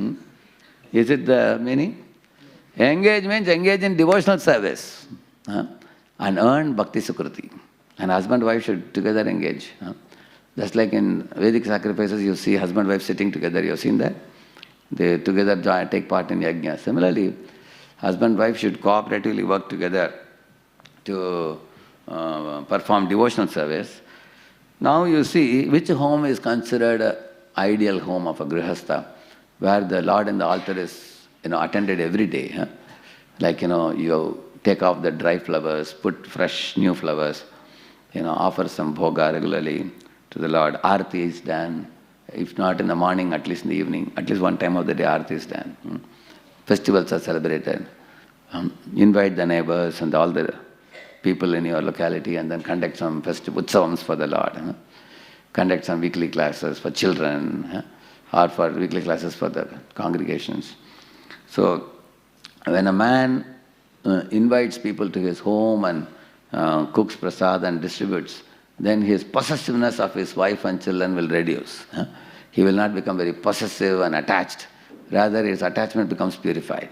Is it the meaning? Engage means engage in devotional service. And earn bhakti sukriti. And husband and wife should together engage. Just like in Vedic sacrifices, you see husband and wife sitting together. You have seen that? They together take part in yajna. Similarly, husband and wife should cooperatively work together to perform devotional service. Now you see which home is considered an ideal home of a grihastha, where the Lord in the altar is attended every day. Like you take off the dry flowers, put fresh new flowers, offer some bhoga regularly to the Lord. Aarti is done. If not in the morning, at least in the evening, at least one time of the day, Aarti is done. Festivals are celebrated. Invite the neighbors and all the people in your locality and then conduct some utsavams for the Lord. Conduct some weekly classes for children or for weekly classes for the congregations. So when a man invites people to his home and cooks prasad and distributes, then his possessiveness of his wife and children will reduce. He will not become very possessive and attached. Rather, his attachment becomes purified.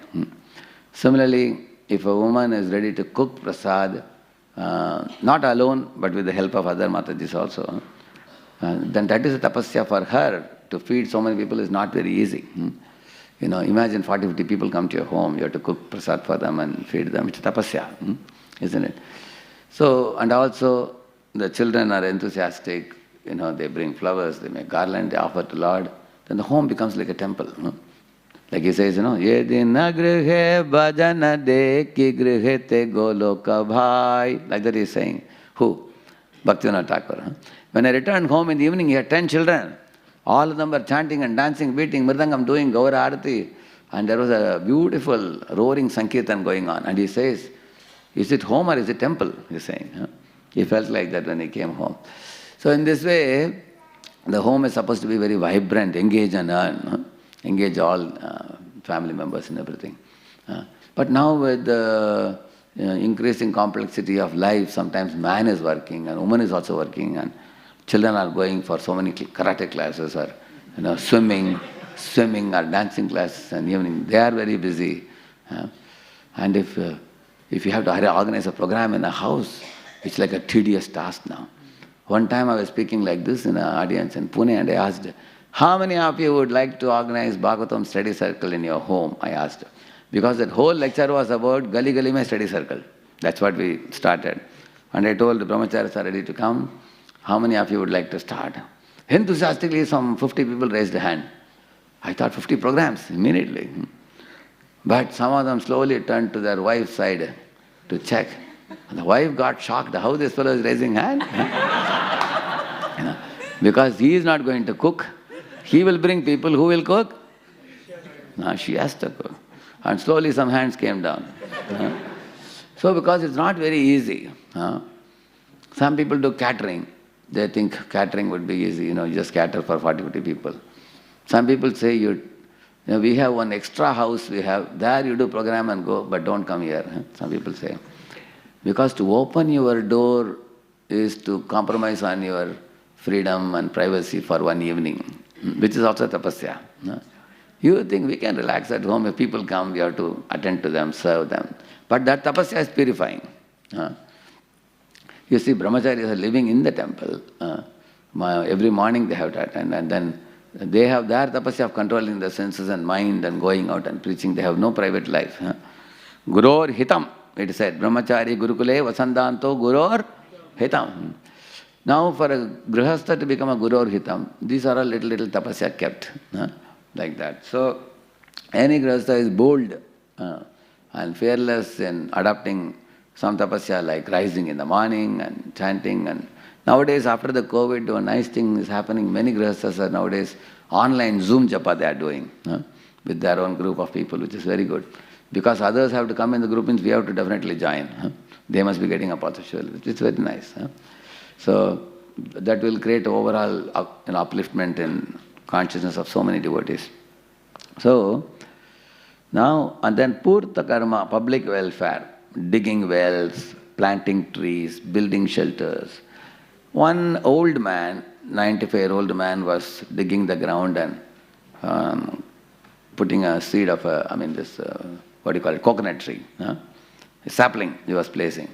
Similarly, if a woman is ready to cook prasad, not alone, but with the help of other Matajis also, then that is a tapasya for her. To feed so many people is not very easy. Imagine 40, 50 people come to your home, you have to cook prasad for them and feed them. It's a tapasya, isn't it? So, and also the children are enthusiastic, they bring flowers, they make garland, they offer to Lord. Then the home becomes like a temple. Like he says, Yedina grihe bhajana deki grihe te goloka bhai. Like that he is saying. Who? Bhaktivinoda Thakur. When I returned home in the evening, he had 10 children. All of them were chanting and dancing, beating mridangam, doing Gaura Arati. And there was a beautiful roaring Sankirtan going on. And he says, is it home or is it temple? He's saying. He felt like that when he came home. So in this way, the home is supposed to be very vibrant, engage and earn. Engage all family members and everything. But now with the increasing complexity of life, sometimes man is working and woman is also working and children are going for so many karate classes or swimming or dancing classes and evening. They are very busy. And if you have to organize a program in a house, it's like a tedious task now. One time I was speaking like this in an audience in Pune and I asked, how many of you would like to organize Bhagavatam study circle in your home? I asked. Because that whole lecture was about Gali Gali Mein study circle. That's what we started. And I told the brahmacharis are ready to come. How many of you would like to start? Enthusiastically, some 50 people raised a hand. I thought 50 programs immediately. But some of them slowly turned to their wife's side to check. And the wife got shocked. How this fellow is raising hand? Because he is not going to cook. He will bring people who will cook. Now she has to cook. And slowly some hands came down. So because it's not very easy. Some people do catering. They think catering would be easy, you just cater for 40, 50 people. Some people say, we have one extra house we have, there you do program and go, but don't come here. Some people say. Because to open your door is to compromise on your freedom and privacy for one evening, which is also tapasya. You think we can relax at home, if people come, we have to attend to them, serve them. But that tapasya is purifying. You see, brahmacharis are living in the temple Every morning they have that, and then they have their tapasya of controlling the senses and mind and going out and preaching. They have no private life. Guror hitam, it said. Brahmachari gurukule vasandanto guror hitam. Now for a grihastha to become a guror hitam, these are a little tapasya kept, like that. So any grihastha is bold and fearless in adopting some tapasya like rising in the morning and chanting. And nowadays, after the COVID, one nice thing is happening. Many grihasthas are nowadays online Zoom japa they are doing with their own group of people, which is very good. Because others have to come in the group, means we have to definitely join. They must be getting a pathashwal. It's very nice. So that will create overall upliftment in consciousness of so many devotees. So now, and then purta karma, public welfare, digging wells, planting trees, building shelters. One old man, 95-year-old man, was digging the ground and putting a seed of coconut tree, a sapling he was placing.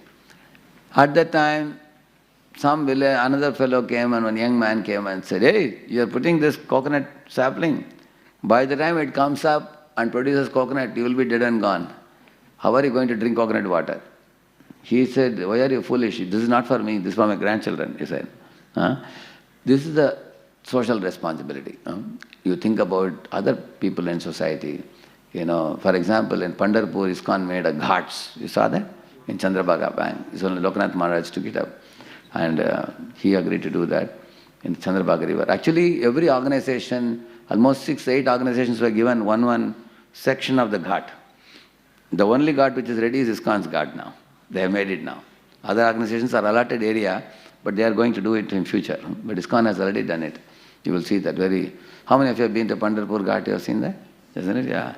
At that time, another fellow came, and one young man came and said, "Hey, you are putting this coconut sapling. By the time it comes up and produces coconut, you will be dead and gone. How are you going to drink coconut water?" He said, "Why are you foolish? This is not for me, this is for my grandchildren," he said. This is the social responsibility. You think about other people in society. For example, in Pandharpur, ISKCON made a ghats. You saw that? In Chandrabhaga Bank. It's only Lokanath Maharaj took it up. And he agreed to do that in Chandrabhaga River. Actually, every organization, almost 6-8 organizations were given one section of the ghat. The only ghat which is ready is ISKCON's ghat now. They have made it now. Other organizations are allotted area, but they are going to do it in future. But ISKCON has already done it. You will see that How many of you have been to Pandharpur Ghat? You have seen that? Isn't it? Yeah.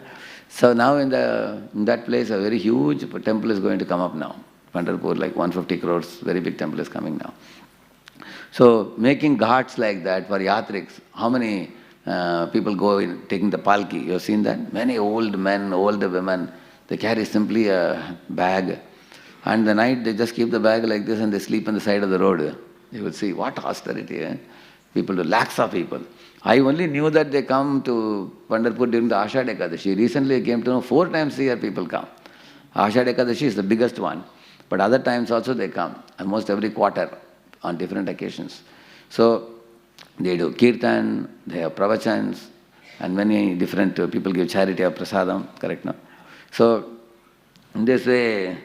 So now in that place, a very huge temple is going to come up now. Pandharpur, like 150 crores, very big temple is coming now. So making ghats like that for yatriks, how many people go in taking the palki? You have seen that? Many old men, old women, they carry simply a bag. And the night they just keep the bag like this and they sleep on the side of the road. You will see what austerity. People do, lakhs of people. I only knew that they come to Pandharpur during the Ashadha Ekadashi. Recently I came to know 4 times a year people come. Ashadha Ekadashi is the biggest one. But other times also they come, almost every quarter on different occasions. So they do kirtan, they have pravachans, and many different people give charity of prasadam, correct now? So in this way,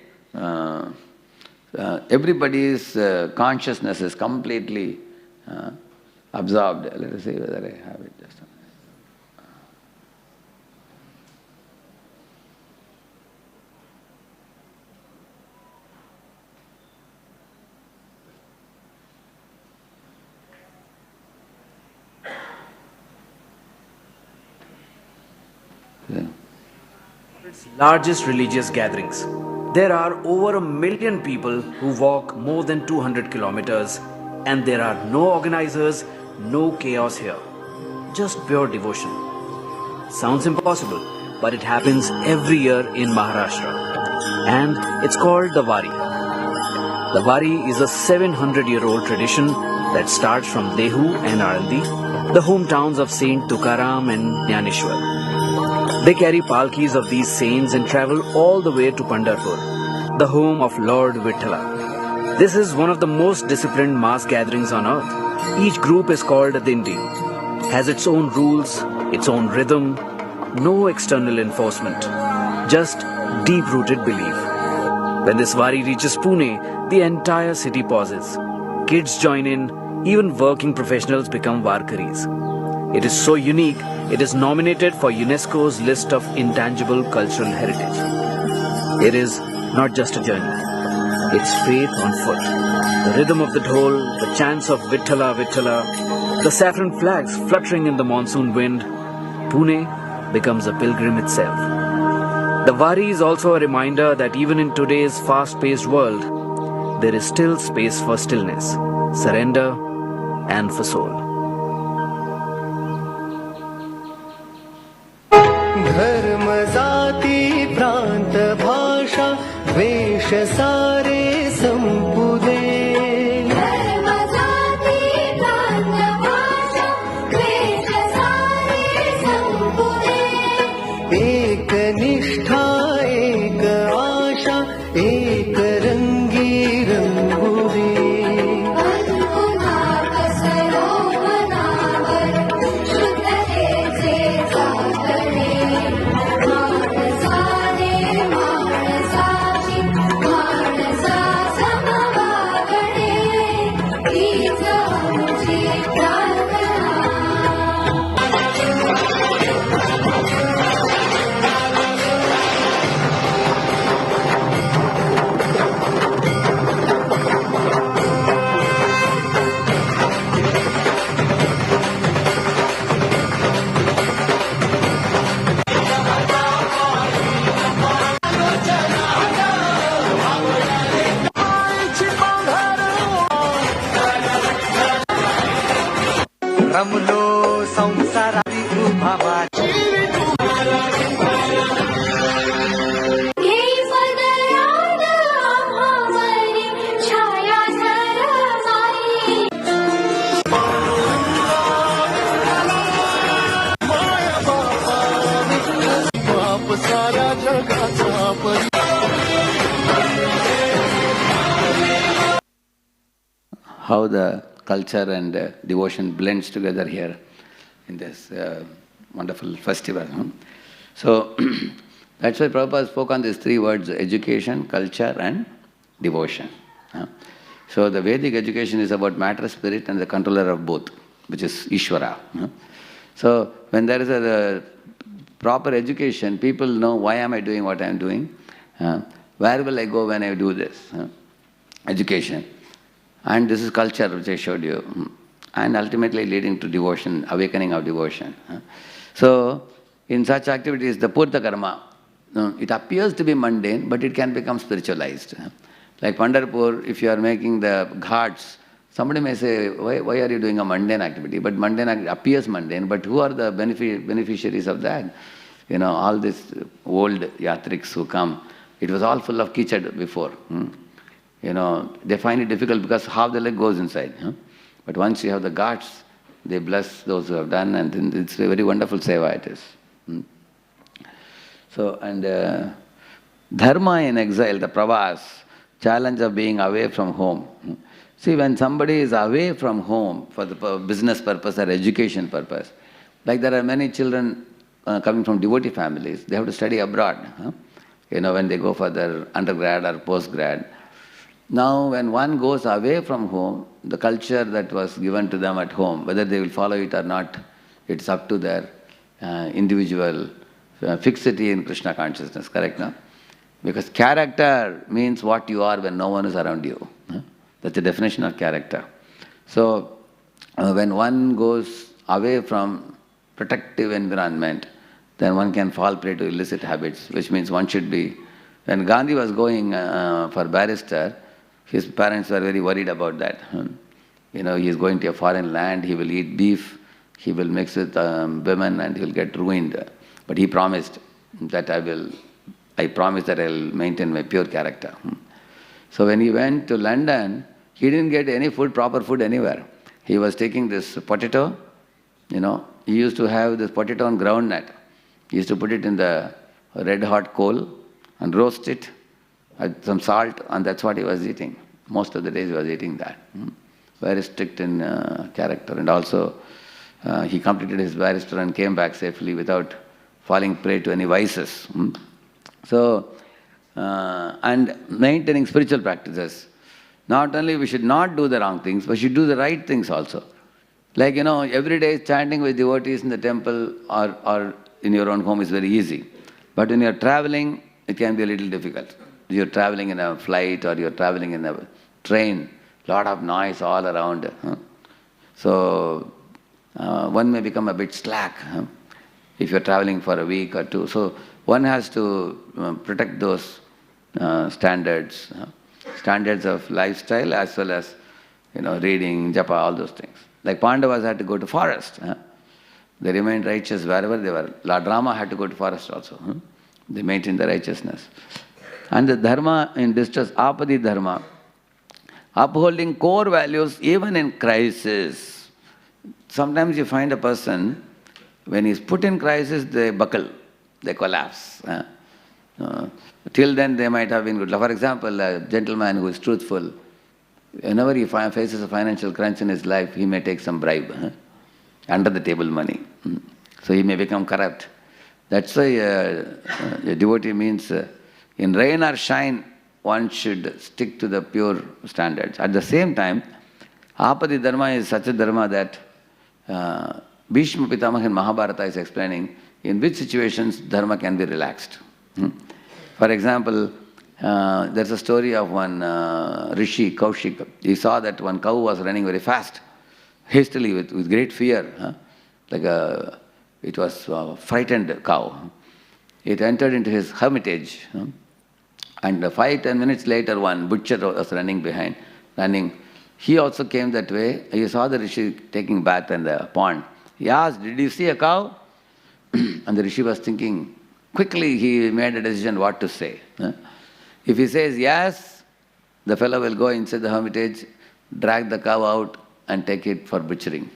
everybody's consciousness is completely absorbed. Let us see whether I have it just a minute. Its largest religious gatherings. There are over 1 million people who walk more than 200 kilometers, and there are no organizers, no chaos here. Just pure devotion. Sounds impossible, but it happens every year in Maharashtra. And it's called the Wari. The Wari is a 700-year-old tradition that starts from Dehu and Alandi, the hometowns of Saint Tukaram and Jnaneshwar. They carry palkis of these saints and travel all the way to Pandharpur, the home of Lord Vithala. This is one of the most disciplined mass gatherings on earth. Each group is called a Dindi, has its own rules, its own rhythm, no external enforcement, just deep-rooted belief. When this Wari reaches Pune, the entire city pauses. Kids join in, even working professionals become Warkaris. It is so unique, it is nominated for UNESCO's list of intangible cultural heritage. It is not just a journey, it's faith on foot. The rhythm of the dhol, the chants of Vithala Vithala, the saffron flags fluttering in the monsoon wind, Pune becomes a pilgrim itself. The Wari is also a reminder that even in today's fast-paced world, there is still space for stillness, surrender, and for soul. धर्म जाति प्रांत भाषा वेश सारे संपुदे धर्म जाति प्रांत रमलो संसारादी उभा माझी how the culture and devotion blends together here in this wonderful festival. So that's why Prabhupada spoke on these three words: education, culture and devotion. So the Vedic education is about matter, spirit and the controller of both, which is Ishvara. So when there is a proper education, people know why am I doing what I am doing, where will I go when I do this. Education. And this is culture, which I showed you, and ultimately leading to devotion, awakening of devotion. So, in such activities, the Purta Karma, it appears to be mundane, but it can become spiritualized. Like Pandharpur, if you are making the ghats, somebody may say, why are you doing a mundane activity? But mundane appears mundane, but who are the beneficiaries of that? All these old yatriks who come, it was all full of kichad before. They find it difficult because half the leg goes inside. But once you have the ghats, they bless those who have done, and then it's a very wonderful seva it is. So, and Dharma in exile, the pravas, challenge of being away from home. See, when somebody is away from home for the business purpose or education purpose, like there are many children coming from devotee families, they have to study abroad. When they go for their undergrad or postgrad. Now, when one goes away from home, the culture that was given to them at home, whether they will follow it or not, it's up to their individual fixity in Krishna consciousness, correct, no? Because character means what you are when no one is around you. That's the definition of character. So, when one goes away from protective environment, then one can fall prey to illicit habits, which means one should be... When Gandhi was going for barrister, his parents were very worried about that. He is going to a foreign land, he will eat beef, he will mix with women and he will get ruined. But he promised that I promise that I will maintain my pure character. So when he went to London, he didn't get any proper food anywhere. He was taking this potato, he used to have this potato on groundnut. He used to put it in the red hot coal and roast it, with some salt, and that's what he was eating. Most of the days he was eating that. Very strict in character. And also, he completed his barrister and came back safely without falling prey to any vices. So, and maintaining spiritual practices. Not only we should not do the wrong things, but we should do the right things also. Like, every day chanting with devotees in the temple or in your own home is very easy. But when you're traveling, it can be a little difficult. You're traveling in a flight or you're traveling in a train, lot of noise all around. So, one may become a bit slack if you're traveling for a week or two. So, one has to protect those standards of lifestyle as well as, reading, japa, all those things. Like Pandavas had to go to forest. They remained righteous wherever they were. Lord Rama had to go to forest also. They maintained the righteousness. And the Dharma in distress, Apadi Dharma, upholding core values even in crisis. Sometimes you find a person, when he's put in crisis, they buckle, they collapse. Till then they might have been good. For example, a gentleman who is truthful, whenever he faces a financial crunch in his life, he may take some bribe, under the table money. So he may become corrupt. That's why a devotee means in rain or shine, one should stick to the pure standards. At the same time, Apadi Dharma is such a Dharma that Bhishma Pitamaha in Mahabharata is explaining in which situations Dharma can be relaxed. For example, there's a story of one Rishi, Kaushik. He saw that one cow was running very fast, hastily, with great fear. It was a frightened cow. It entered into his hermitage. And 5-10 minutes later, one butcher was running behind. He also came that way. He saw the Rishi taking bath in the pond. He asked, "Did you see a cow?" And the Rishi was thinking. Quickly, he made a decision what to say. If he says yes, the fellow will go inside the hermitage, drag the cow out and take it for butchering.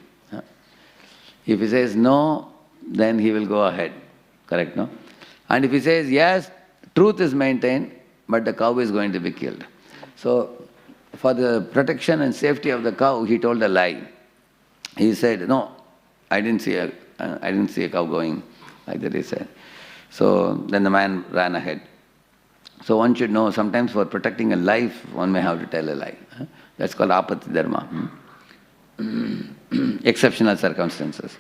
If he says no, then he will go ahead. Correct, no? And if he says yes, truth is maintained, but the cow is going to be killed. So, for the protection and safety of the cow, he told a lie. He said, "No, I didn't see a cow going," like that he said. So then the man ran ahead. So one should know, sometimes for protecting a life, one may have to tell a lie. That's called apati dharma. Exceptional circumstances.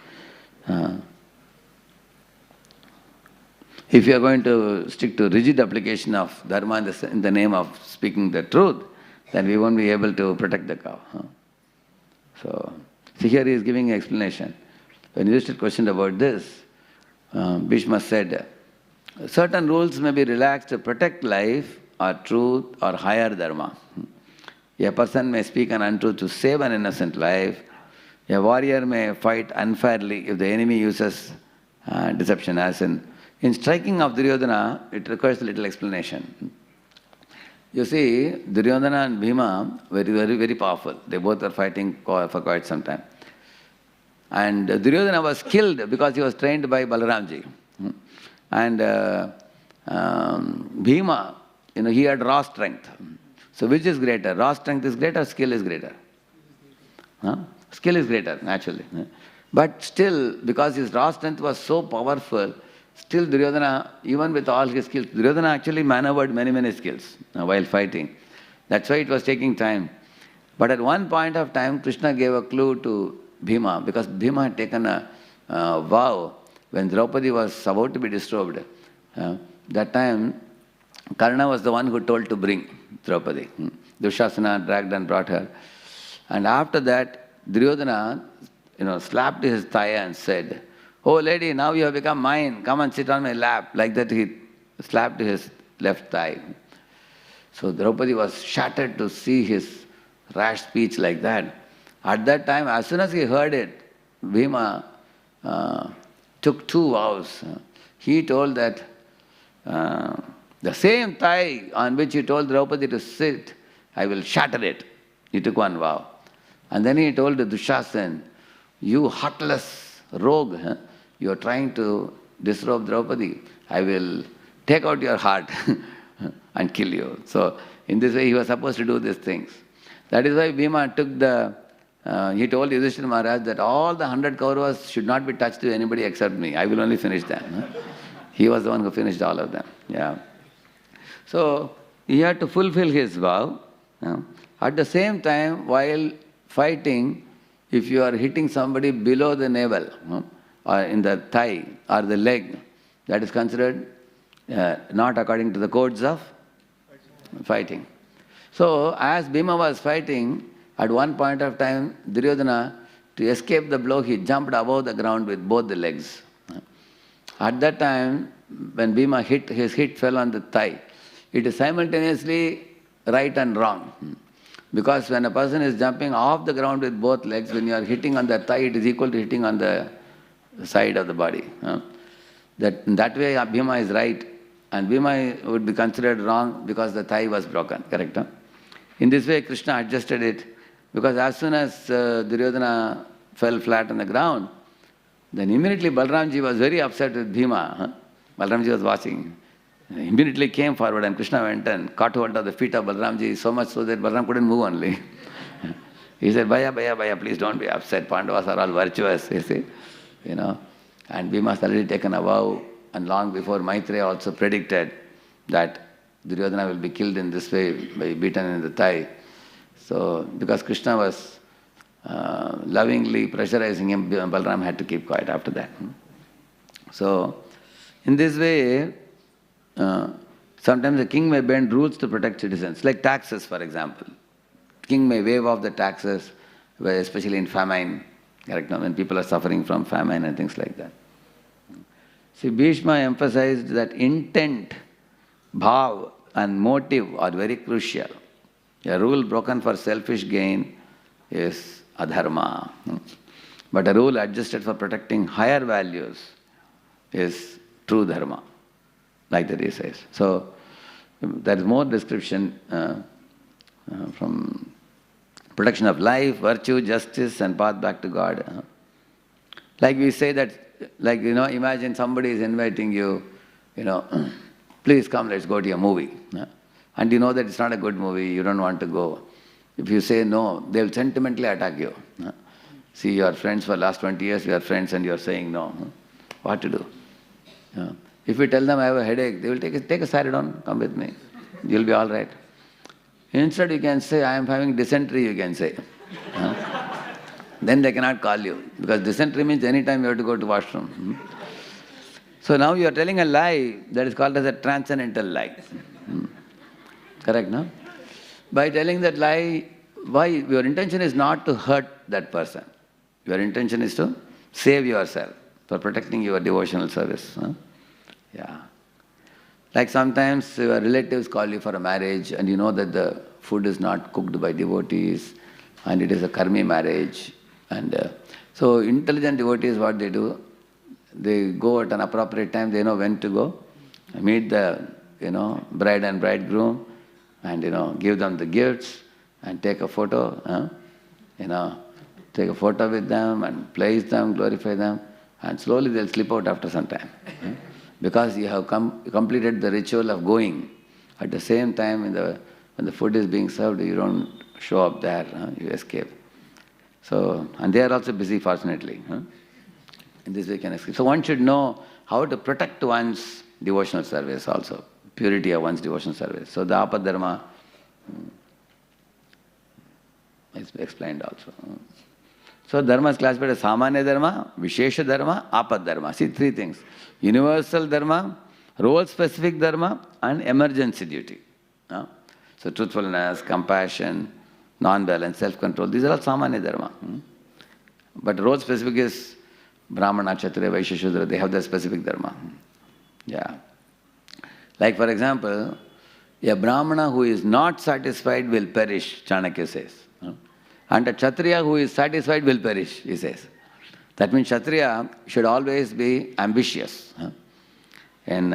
If you are going to stick to rigid application of dharma in the name of speaking the truth, then we won't be able to protect the cow. So, see, here he is giving an explanation. When Yudhishthira questioned about this, Bhishma said, certain rules may be relaxed to protect life or truth or higher dharma. A person may speak an untruth to save an innocent life. A warrior may fight unfairly if the enemy uses deception. As in striking of Duryodhana, it requires a little explanation. You see, Duryodhana and Bhima were very, very powerful. They both were fighting for quite some time. And Duryodhana was killed because he was trained by Balaramji. And Bhima, he had raw strength. So which is greater? Raw strength is greater, skill is greater? Skill is greater, naturally. But still, because his raw strength was so powerful, still Duryodhana, even with all his skills, Duryodhana actually maneuvered many, many skills while fighting. That's why it was taking time. But at one point of time, Krishna gave a clue to Bhima, because Bhima had taken a vow when Draupadi was about to be disturbed. That time, Karna was the one who told to bring Draupadi. Dushasana dragged and brought her. And after that, Duryodhana, slapped his thigh and said, "Oh lady, now you have become mine. Come and sit on my lap." Like that he slapped his left thigh. So Draupadi was shattered to see his rash speech like that. At that time, as soon as he heard it, Bhima took 2 vows. He told that the same thigh on which he told Draupadi to sit, I will shatter it. He took one vow. And then he told Dushasana, "You heartless rogue, you are trying to disrobe Draupadi. I will take out your heart and kill you." So in this way he was supposed to do these things. That is why Bhima took he told Yudhishthira Maharaj that all the 100 Kauravas should not be touched to anybody except me. I will only finish them. He was the one who finished all of them. Yeah. So he had to fulfill his vow. At the same time, while fighting, if you are hitting somebody below the navel, or in the thigh or the leg, that is considered not according to the codes of fighting. So as Bhima was fighting, at one point of time, Duryodhana, to escape the blow, he jumped above the ground with both the legs. At that time, when Bhima hit, his hit fell on the thigh. It is simultaneously right and wrong. Because when a person is jumping off the ground with both legs, when you are hitting on the thigh, it is equal to hitting on the side of the body. That way Bhima is right, and Bhima would be considered wrong because the thigh was broken. Correct? In this way, Krishna adjusted it, because as soon as Duryodhana fell flat on the ground, then immediately Balaramji was very upset with Bhima. Balaramji was watching. He immediately came forward, and Krishna went and caught hold of the feet of Balaramji, so much so that Balaram couldn't move only. He said, Bhaya, please don't be upset. Pandavas are all virtuous, you see. And Bhima has already taken a vow, and long before Maitreya also predicted that Duryodhana will be killed in this way, by beaten in the thigh. So, because Krishna was lovingly pressurizing him, Balaram had to keep quiet after that. So, in this way, sometimes the king may bend rules to protect citizens, like taxes, for example. King may waive off the taxes, especially in famine, correct? When people are suffering from famine and things like that. See, Bhishma emphasized that intent, bhav, and motive are very crucial. A rule broken for selfish gain is adharma. But a rule adjusted for protecting higher values is true dharma, like that he says. So, there is more description from protection of life, virtue, justice, and path back to God. Like we say that, imagine somebody is inviting you, please come, let's go to a movie. And you know that it's not a good movie, you don't want to go. If you say no, they'll sentimentally attack you. See, you are friends for the last 20 years, we are friends and you are saying no. What to do? If you tell them I have a headache, they will take a Saridon, come with me. You'll be all right. Instead you can say, I am having dysentery, you can say. Then they cannot call you, because dysentery means anytime you have to go to washroom. So now you are telling a lie that is called as a transcendental lie. Correct, no? By telling that lie, why? Your intention is not to hurt that person. Your intention is to save yourself for protecting your devotional service. Yeah. Like sometimes your relatives call you for a marriage and you know that the food is not cooked by devotees and it is a karmi marriage. And so intelligent devotees, what they do, they go at an appropriate time, they know when to go, meet the bride and bridegroom and give them the gifts and take a photo, take a photo with them and praise them, glorify them, and slowly they'll slip out after some time. Because you have completed the ritual of going. At the same time, when the food is being served, you don't show up there, you escape. So, and they are also busy, fortunately. In this way you can escape. So one should know how to protect one's devotional service also, purity of one's devotional service. So the Apad Dharma is explained also. So Dharma is classified as Samanya Dharma, Vishesha Dharma, Apad Dharma. See, three things. Universal Dharma, role-specific Dharma, and emergency duty. So truthfulness, compassion, non-violence, self-control, these are all Samanya Dharma. But role-specific is Brahmana, Kshatriya, Vaishya, Shudra, they have their specific Dharma. Yeah. Like for example, a Brahmana who is not satisfied will perish, Chanakya says. And a Kshatriya who is satisfied will perish, he says. That means Kshatriya should always be ambitious in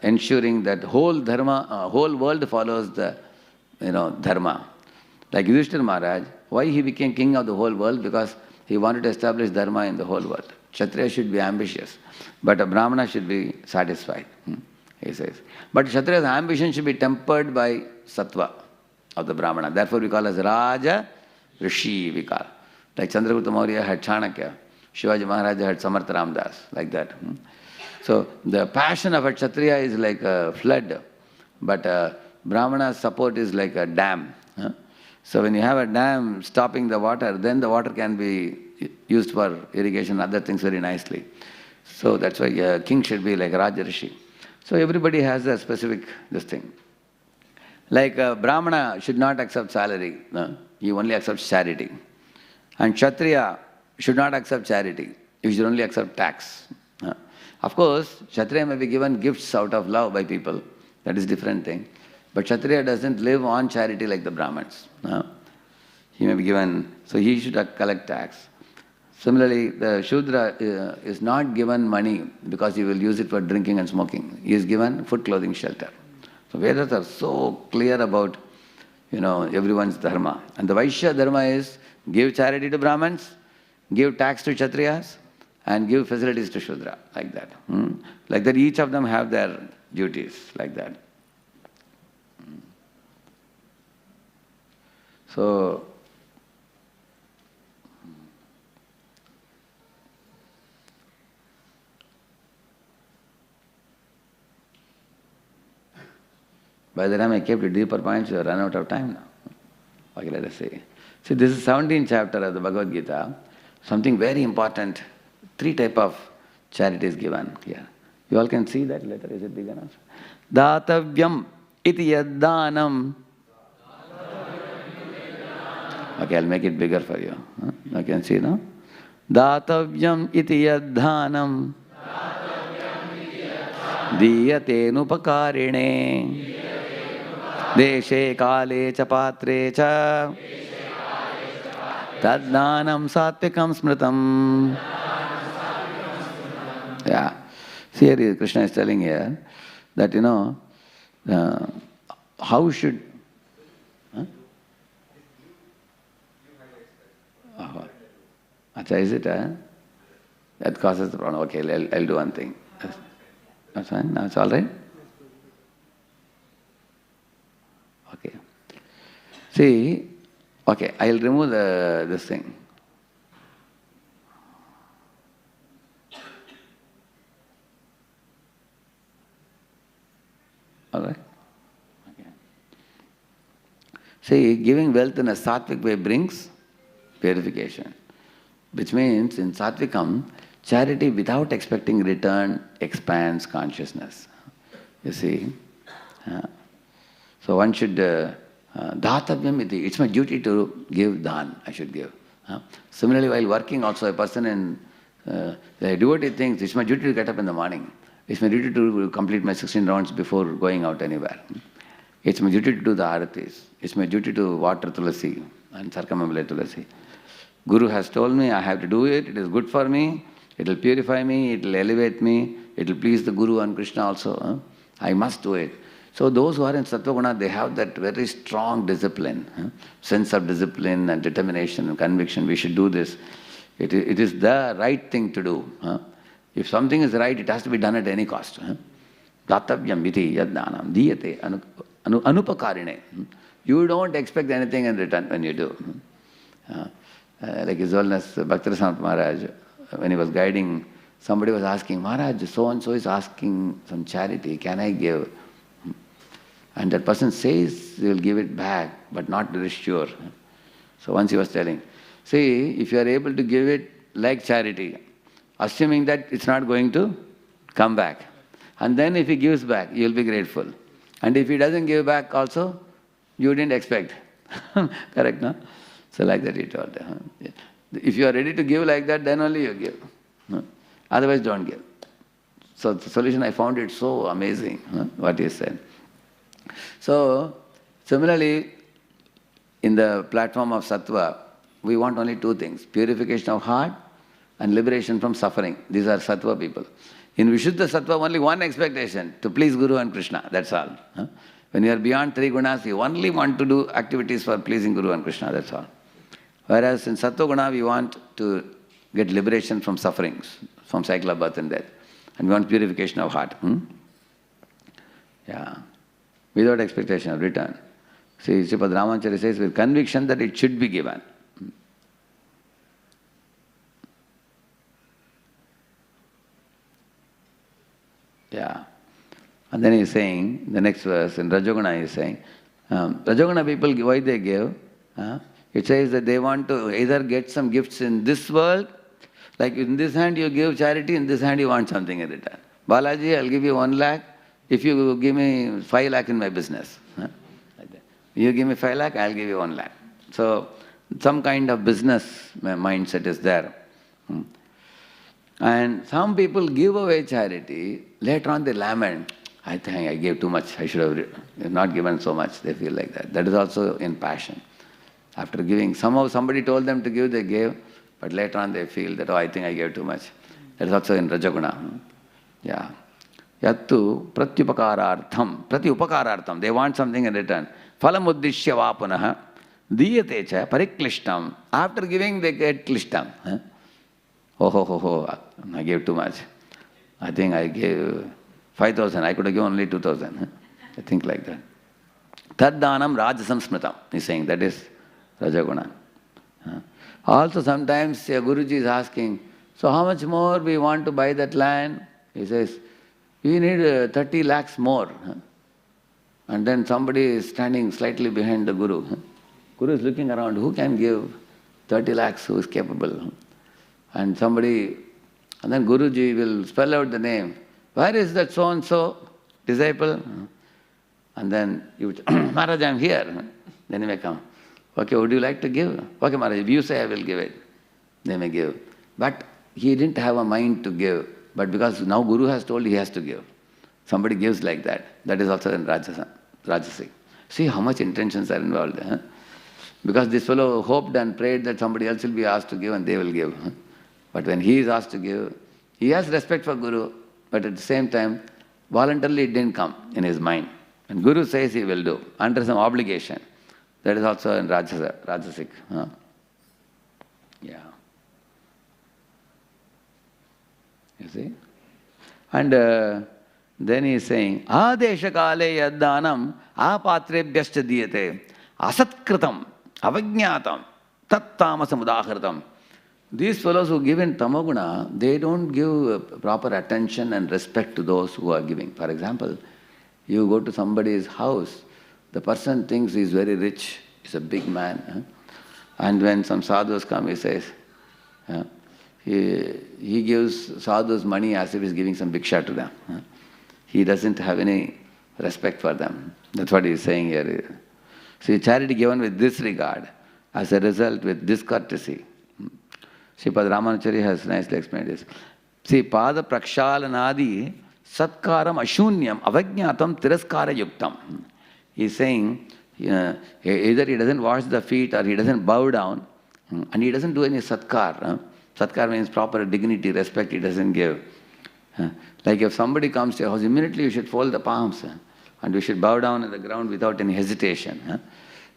ensuring that whole world follows the Dharma. Like Yudhishthira Maharaj, why he became king of the whole world? Because he wanted to establish Dharma in the whole world. Kshatriya should be ambitious, but a Brahmana should be satisfied, he says. But Kshatriya's ambition should be tempered by Sattva of the Brahmana. Therefore we call as Raja Rishi, we call. Like Chandragupta Maurya had Chanakya, Shivaji Maharaj had Samartha Ramdas, like that. So the passion of a Kshatriya is like a flood, but Brahmana's support is like a dam. So when you have a dam stopping the water, then the water can be used for irrigation, other things very nicely. So that's why a king should be like Raja Rishi. So everybody has a specific this thing. Like a Brahmana should not accept salary, he only accepts charity. And Kshatriya should not accept charity, he should only accept tax. Of course, Kshatriya may be given gifts out of love by people, that is a different thing. But Kshatriya doesn't live on charity like the Brahmins. He may be given, so he should collect tax. Similarly, the Shudra is not given money because he will use it for drinking and smoking. He is given food, clothing, shelter. So Vedas are so clear about everyone's dharma. And the Vaishya dharma is give charity to Brahmins, give tax to Kshatriyas, and give facilities to Shudra, like that. Like that each of them have their duties, like that. So, by the time I kept the deeper points, we have run out of time now. What can I say? See, this is 17th chapter of the Bhagavad Gita. Something very important. 3 types of charity is given here. You all can see that letter. Is it big enough? Datavyam iti yaddanam. Okay, I'll make it bigger for you. You can see, no? Datavyam iti yaddanam. Diyate nupakarine. Deshe kale cha patre cha. Taddanam satvikam smritam. Yeah. See, here Krishna is telling here that, how should... Acha, is it? That causes the problem. Okay, I'll do one thing. That's fine. Now it's all right? Okay. See, okay, I'll remove this thing. All right? Okay. See, giving wealth in a sattvic way brings purification, which means in sattvikam, charity without expecting return expands consciousness. You see? So one should, dhatavyam iti, it's my duty to give dhan, I should give. Similarly, while working also, a person in the devotee thinks, it's my duty to get up in the morning. It's my duty to complete my 16 rounds before going out anywhere. It's my duty to do the aratis. It's my duty to water tulasi and circumambulate tulasi. Guru has told me I have to do it. It is good for me. It will purify me. It will elevate me. It will please the Guru and Krishna also. I must do it. So those who are in Sattva Guna, they have that very strong discipline, sense of discipline and determination and conviction. We should do this. It is the right thing to do. If something is right, it has to be done at any cost. Datavyam iti yaddanam diyate anupakarine. You don't expect anything in return when you do. Like His Holiness Bhaktirasamrita Maharaj, when he was guiding, somebody was asking, Maharaj, so-and-so is asking some charity, can I give? And that person says he will give it back, but not very sure. So once he was telling, see, if you are able to give it like charity, assuming that it's not going to come back. And then if he gives back, you'll be grateful. And if he doesn't give back also, you didn't expect. Correct, no? So like that he told. If you are ready to give like that, then only you give. Otherwise don't give. So the solution, I found it so amazing, what he said. So, similarly, in the platform of Sattva, we want only 2 things, purification of heart and liberation from suffering. These are Sattva people. In Vishuddha Sattva, only one expectation, to please Guru and Krishna, that's all. When you are beyond 3 gunas, you only want to do activities for pleasing Guru and Krishna, that's all. Whereas in Sattva Guna, we want to get liberation from sufferings, from cycle of birth and death. And we want purification of heart. Yeah. Without expectation of return. See, Sripad Ramacharya says, with conviction that it should be given. Yeah. And then he is saying, the next verse in Rajoguna he is saying, Rajoguna people, why they give? It says that they want to either get some gifts in this world, like in this hand you give charity, in this hand you want something in return. Balaji, I'll give you 1 lakh if you give me 5 lakh in my business. Like that. You give me 5 lakh, I'll give you 1 lakh. So some kind of business mindset is there. And some people give away charity, later on they lament, I think I gave too much, I should have not given so much, they feel like that. That is also in passion. After giving, somehow somebody told them to give, they gave, but later on they feel that, oh, I think I gave too much. That is also in Rajaguna. Yeah. Yattu pratyupakarartham. They want something in return. Phalam uddishya vapunaha diyate cha pariklishtam. After giving, they get klishtam. I gave too much. I think I gave 5,000. I could have given only 2,000. I think like that. Taddanam rajasam smritam. He's saying that is Rajaguna. Also sometimes Guruji is asking, so how much more we want to buy that land? He says, we need 30 lakhs more. And then somebody is standing slightly behind the Guru. Guru is looking around, who can give 30 lakhs, who is capable? And then Guruji will spell out the name. Where is that so-and-so disciple? And then you would, Maharaj, I am here. Then he may come. Okay, would you like to give? Okay, Maharaj, if you say, I will give it. They may give. But he didn't have a mind to give. But because now Guru has told, he has to give. Somebody gives like that. That is also in Rajasic. See how much intentions are involved. Huh? Because this fellow hoped and prayed that somebody else will be asked to give and they will give. Huh? But when he is asked to give, he has respect for Guru, but at the same time, voluntarily it didn't come in his mind. And Guru says he will do, under some obligation. That is also in Rajasic. Huh? Yeah. You see? And then he is saying, Adesha kale yaddanam apatrebhyascha diyate asatkritam avajñatam tat tamasam udahritam. These fellows who give in tamoguna, they don't give proper attention and respect to those who are giving. For example, you go to somebody's house, the person thinks he is very rich, he's a big man. Huh? And when some sadhus come, he says, he gives sadhus money as if he's giving some bhiksha to them. Huh? He doesn't have any respect for them. That's what he's saying here. See, charity given with this regard, as a result with discourtesy. Sripad Ramanachari has nicely explained this. See, pada prakshalanadi satkaram ashunyam avajñatam tiraskara yuktam. He's saying, either he doesn't wash the feet or he doesn't bow down, and he doesn't do any satkar. Satkar means proper dignity, respect he doesn't give. Like if somebody comes to your house, immediately you should fold the palms and you should bow down on the ground without any hesitation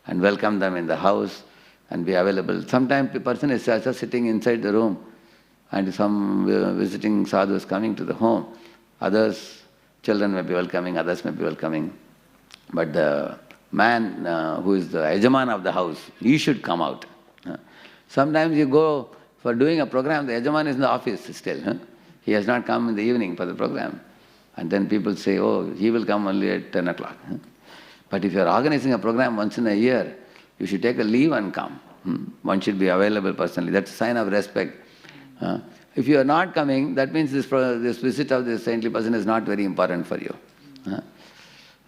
and welcome them in the house and be available. Sometimes the person is just sitting inside the room and some visiting sadhu is coming to the home. Others, children may be welcoming, others may be welcoming. But the man who is the yajaman of the house, he should come out. Sometimes you go for doing a program, the yajaman is in the office still. He has not come in the evening for the program. And then people say, oh, he will come only at 10 o'clock. But if you are organizing a program once in a year, you should take a leave and come. One should be available personally. That's a sign of respect. If you are not coming, that means this visit of this saintly person is not very important for you.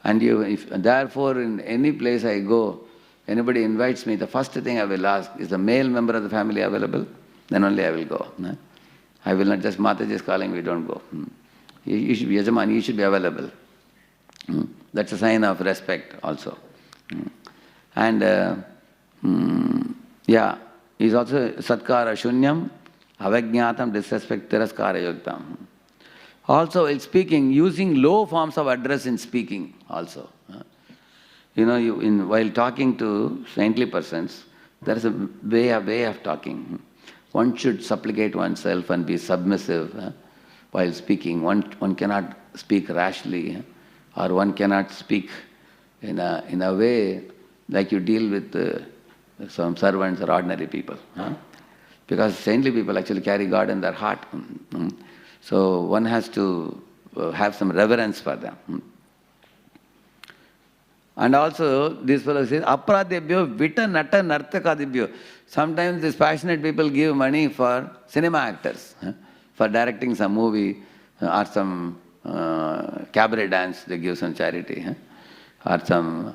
And therefore, in any place I go, anybody invites me, the first thing I will ask, is the male member of the family available? Then only I will go. I will not just, Mataji is calling, we don't go. You should be yajaman, you should be available. That's a sign of respect also. And he's also satkara shunyam, avajñatam, disrespect, tiraskara yuktam. Also, while speaking, using low forms of address in speaking also. While talking to saintly persons, there is a way of talking. One should supplicate oneself and be submissive while speaking. One cannot speak rashly, or one cannot speak in a way like you deal with some servants or ordinary people. Because saintly people actually carry God in their heart. So one has to have some reverence for them. And also, this fellow says, Apradebhyo vita nata nartakadibhyo. Sometimes these passionate people give money for cinema actors, for directing some movie or some cabaret dance, they give some charity. Or some,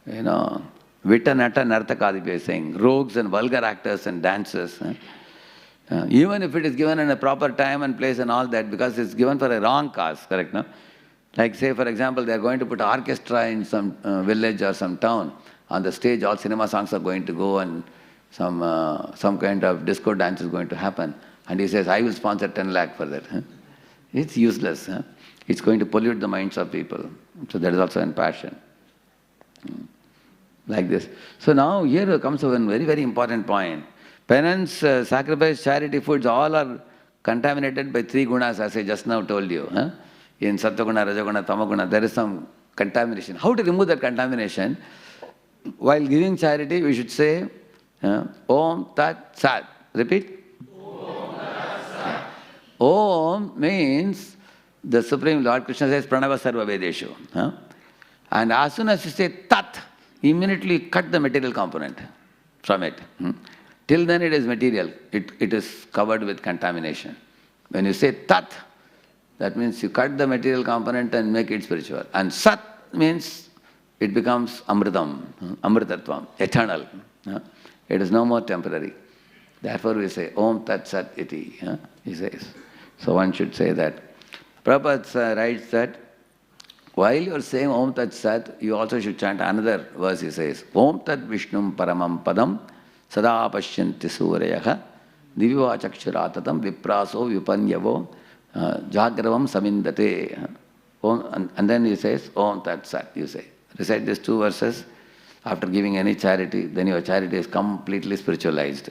vita nata nartakadibhyo is saying, rogues and vulgar actors and dancers. Even if it is given in a proper time and place and all that, because it's given for a wrong cause, correct, no? Like say, for example, they are going to put orchestra in some village or some town. On the stage, all cinema songs are going to go and some kind of disco dance is going to happen. And he says, I will sponsor 10 lakh for that. It's useless. It's going to pollute the minds of people. So that is also in passion. Like this. So now here comes a very, very important point. Penance, sacrifice, charity, foods, all are contaminated by three gunas, as I just now told you. In Sattva-guna, Raja-guna, Tama-guna, there is some contamination. How to remove that contamination? While giving charity, we should say, Om Tat Sat. Repeat. Om Tat Sat. Om means the Supreme Lord Krishna says, Pranava Sarva Vedeshu. And as soon as you say Tat, immediately cut the material component. from it. Till then it is material. It is covered with contamination. When you say tat, that means you cut the material component and make it spiritual. And sat means it becomes amritam, amritatvam, eternal. It is no more temporary. Therefore we say, Om Tat Sat Iti, he says. So one should say that. Prabhupada writes that while you are saying Om Tat Sat, you also should chant another verse. He says, Om Tat Vishnum Paramam Padam Sada Pashyanti Suryaha Divya Chakshuratatam Vipraso Vipanyavo Jagravam Samindate. And then he says, Om Tat Sat, you say. Recite these two verses after giving any charity, then your charity is completely spiritualized.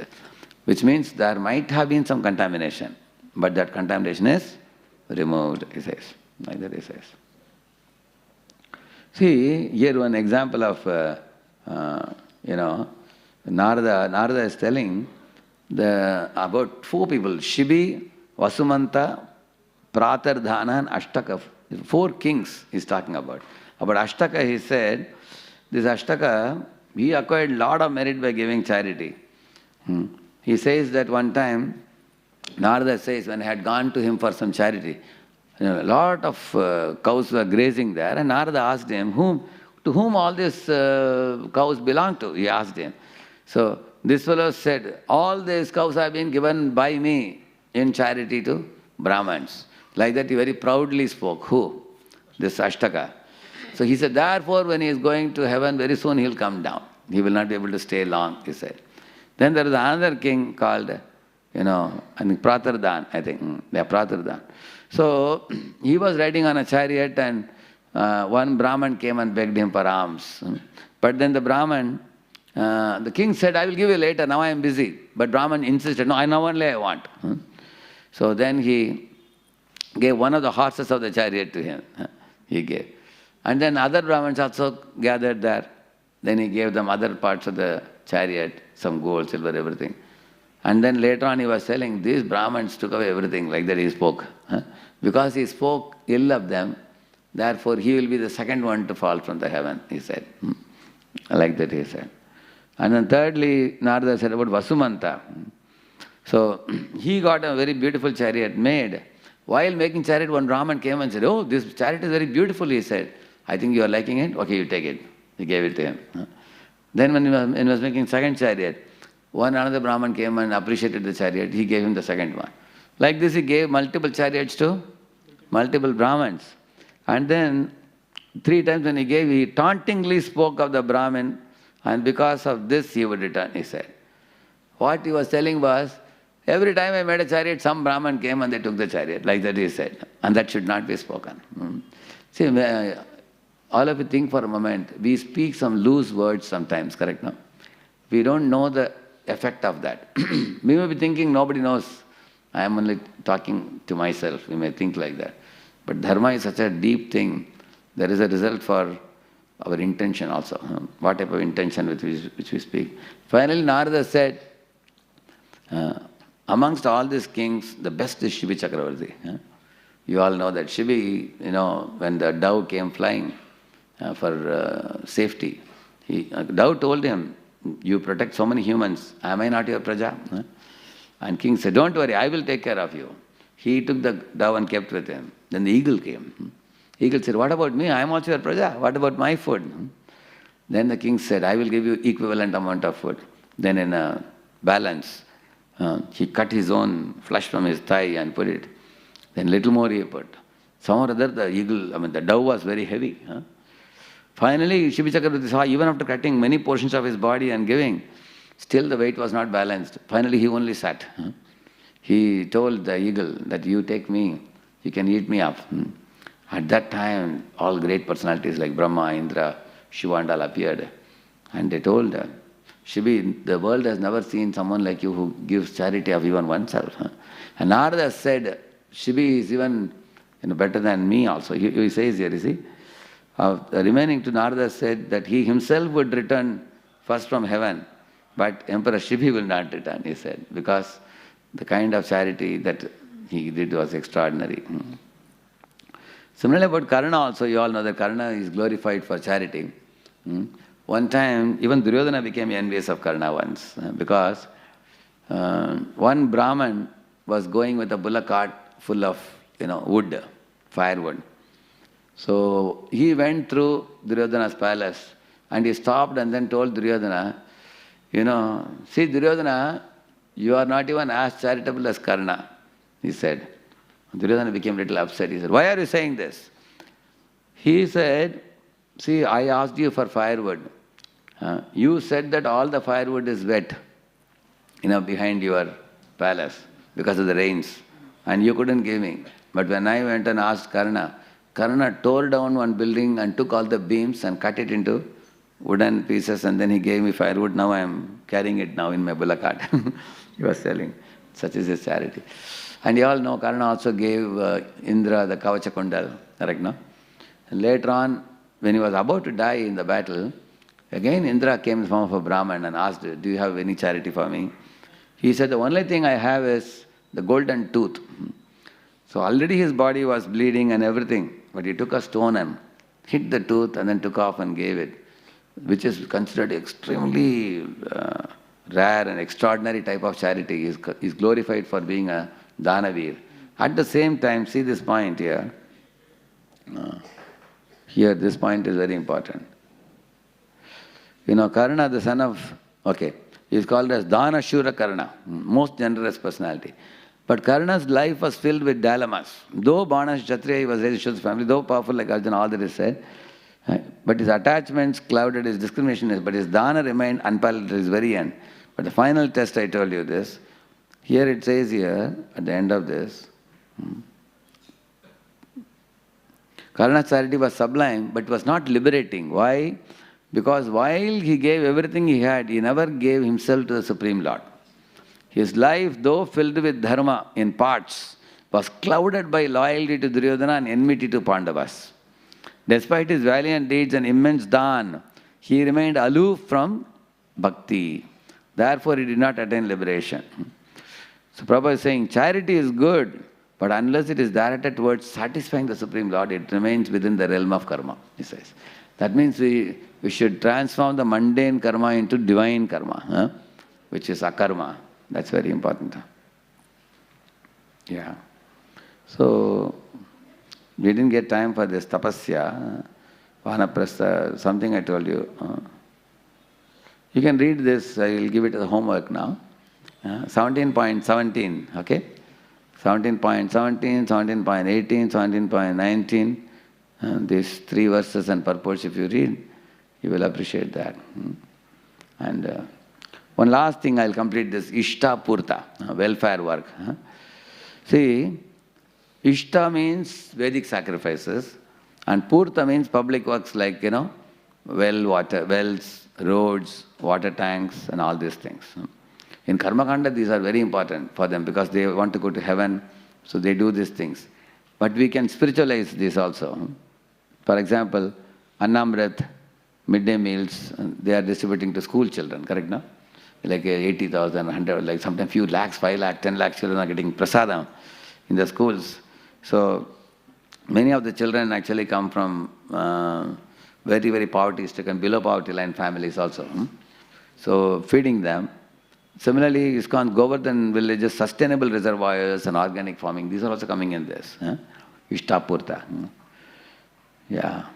Which means there might have been some contamination, but that contamination is removed, he says. Like that he says. See, here one example of, Narada is telling about four people, Shibi, Vasumanta, Pratardhana and Ashtaka. 4 kings he's talking about. About Ashtaka he said, this Ashtaka, he acquired a lot of merit by giving charity. He says that one time, Narada says, when I had gone to him for some charity, a lot of cows were grazing there, and Narada asked him, to whom all these cows belong to? He asked him. So this fellow said, all these cows have been given by me in charity to Brahmins. Like that he very proudly spoke. Who? This Ashtaka. So he said, therefore when he is going to heaven, very soon he will come down. He will not be able to stay long, he said. Then there is another king called, I think Pratardhan, Pratardhan. So he was riding on a chariot and one Brahman came and begged him for alms. But then the Brahman, the king said, I will give you later, now I am busy. But Brahman insisted, no, now only I want. So then he gave one of the horses of the chariot to him. He gave. And then other Brahmins also gathered there. Then he gave them other parts of the chariot, some gold, silver, everything. And then later on he was telling, these Brahmins took away everything, like that he spoke. Because he spoke ill of them, therefore he will be the second one to fall from the heaven, he said. Like that he said. And then thirdly, Narada said about Vasumanta. So he got a very beautiful chariot made. While making chariot, one Brahman came and said, oh, this chariot is very beautiful, he said. I think you are liking it? Okay, you take it. He gave it to him. Then when he was making second chariot, another Brahman came and appreciated the chariot. He gave him the second one. Like this, he gave multiple chariots to multiple Brahmins. And then 3 times when he gave, he tauntingly spoke of the Brahmin, and because of this he would return, he said. What he was telling was, every time I made a chariot, some Brahman came and they took the chariot. Like that he said. And that should not be spoken. See, all of you think for a moment, we speak some loose words sometimes, correct? No? We don't know the effect of that. We may be thinking nobody knows. I am only talking to myself. We may think like that. But Dharma is such a deep thing. There is a result for our intention also. What type of intention with which we speak. Finally, Narada said, amongst all these kings, the best is Shibi Chakravarti. You all know that Shibi, when the dove came flying for safety, dove told him, you protect so many humans, am I not your praja? And king said, don't worry, I will take care of you. He took the dove and kept with him. Then the eagle came. Eagle said, what about me? I am also your praja. What about my food? Then the king said, I will give you equivalent amount of food. Then in a balance, he cut his own flesh from his thigh and put it. Then little more he put. Some or other, the dove was very heavy. Finally, Shibi Chakravarti saw, even after cutting many portions of his body and giving, still the weight was not balanced. Finally, he only sat. He told the eagle that you take me, you can eat me up. At that time, all great personalities like Brahma, Indra, Shiva and all appeared. And they told, Shibi, the world has never seen someone like you who gives charity of even oneself. And Narada said, Shibi is even better than me also. He says here, you see. Remaining to Narada said that he himself would return first from heaven, but Emperor Shibi will not return, he said, because the kind of charity that he did was extraordinary. Similarly about Karna also, you all know that Karna is glorified for charity. one time, even Duryodhana became envious of Karna once, because one Brahman was going with a bullock cart full of, wood, firewood. So he went through Duryodhana's palace and he stopped and then told Duryodhana, see Duryodhana, you are not even as charitable as Karna, he said. Duryodhana became a little upset. He said, why are you saying this? He said, see, I asked you for firewood. You said that all the firewood is wet, behind your palace because of the rains, and you couldn't give me. But when I went and asked Karna tore down one building and took all the beams and cut it into wooden pieces, and then he gave me firewood. Now I am carrying it now in my bullock cart. He was telling, such is his charity. And you all know Karna also gave Indra the Kavacha Kundal, correct, no? And later on, when he was about to die in the battle, again Indra came in the form of a Brahman and asked, do you have any charity for me? He said, the only thing I have is the golden tooth. So already his body was bleeding and everything, but he took a stone and hit the tooth and then took off and gave it, which is considered extremely rare and extraordinary type of charity. He is glorified for being a Danavir. At the same time, see this point here. Here, this point is very important. Karna, the son of, he is called as Dana Shura Karna, most generous personality. But Karna's life was filled with dilemmas. Though Bana Kshatriya, he was raised in Kshatriya family, though powerful like Arjuna, all that is said, but his attachments clouded his discrimination, but his Dana remained unparalleled to his very end. But the final test, I told you this, here it says here, at the end of this, Karna's charity was sublime, but was not liberating. Why? Because while he gave everything he had, he never gave himself to the Supreme Lord. His life, though filled with dharma in parts, was clouded by loyalty to Duryodhana and enmity to Pandavas. Despite his valiant deeds and immense dhan, he remained aloof from bhakti. Therefore, he did not attain liberation. So Prabhupada is saying, charity is good, but unless it is directed towards satisfying the Supreme Lord, it remains within the realm of karma, he says. That means we should transform the mundane karma into divine karma, which is akarma. That's very important. Yeah. So, we didn't get time for this tapasya, vanaprastha, something I told you. You can read this, I will give it as homework now. 17.17, okay? 17.17, 17.18, 17.19. These three verses and purports, if you read, you will appreciate that. And one last thing, I'll complete this Ishta Purta, welfare work. See, Ishta means Vedic sacrifices, and Purta means public works like, wells, roads, water tanks, and all these things. In Karmakanda, these are very important for them because they want to go to heaven, so they do these things. But we can spiritualize this also. For example, Annamrit, midday meals, they are distributing to school children, correct, no? Like 80,000, 100, like sometimes few lakhs, 5 lakh, 10 lakh children are getting prasadam in the schools. So many of the children actually come from very, very poverty-stricken, below poverty line families also. So feeding them. Similarly, ISKCON Govardhan villages, sustainable reservoirs and organic farming, these are also coming in this. Ishtapurta. Yeah.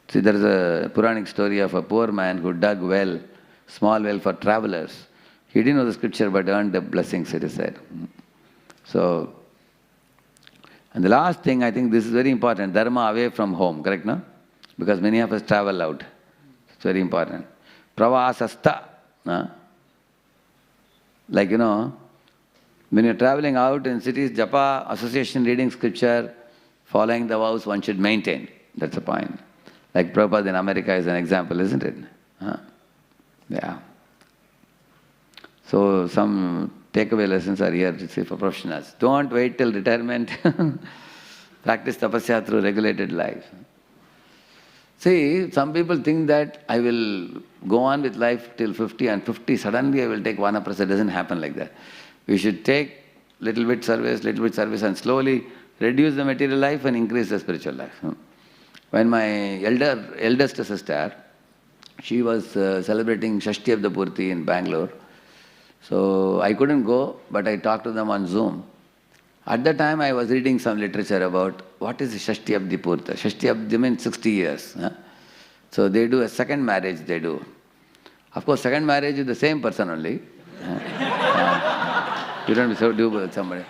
See, there is a Puranic story of a poor man who dug well, small well for travelers. He didn't know the scripture but earned the blessings, it is said. So, and the last thing, I think this is very important, Dharma away from home, correct, no? Because many of us travel out. It's very important. Pravasasta. Like, when you're traveling out in cities, japa, association, reading scripture, following the vows, one should maintain. That's the point. Like Prabhupada in America is an example, isn't it? Yeah. So some takeaway lessons are here to say for professionals. Don't wait till retirement. Practice tapasya through regulated life. See, some people think that I will go on with life till 50 and 50, suddenly I will take vanaprastha. It doesn't happen like that. We should take little bit service and slowly reduce the material life and increase the spiritual life. When my eldest sister she was celebrating Shashti of the Purti in Bangalore. So I couldn't go, but I talked to them on Zoom. At that time, I was reading some literature about what is the Shashti of the Purti. Shashti of the means 60 years. Huh? So they do a second marriage, they do. Of course, second marriage is the same person only. You don't do with somebody.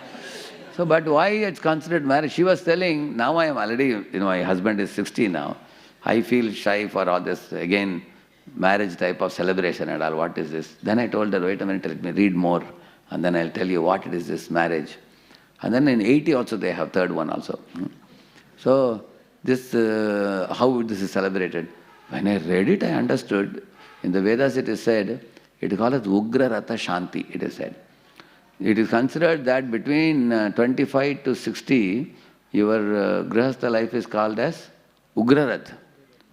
So, but why it's considered marriage? She was telling, now I am already, my husband is 60 now. I feel shy for all this, again, marriage type of celebration and all. What is this? Then I told her, wait a minute, let me read more. And then I'll tell you what it is, this marriage. And then in 80 also they have third one also. So, this, how this is celebrated. When I read it, I understood. In the Vedas it is said, it is called as Ugra Ratha Shanti, it is said. It is considered that between 25 to 60, your Grihastha life is called as Ugra Ratha.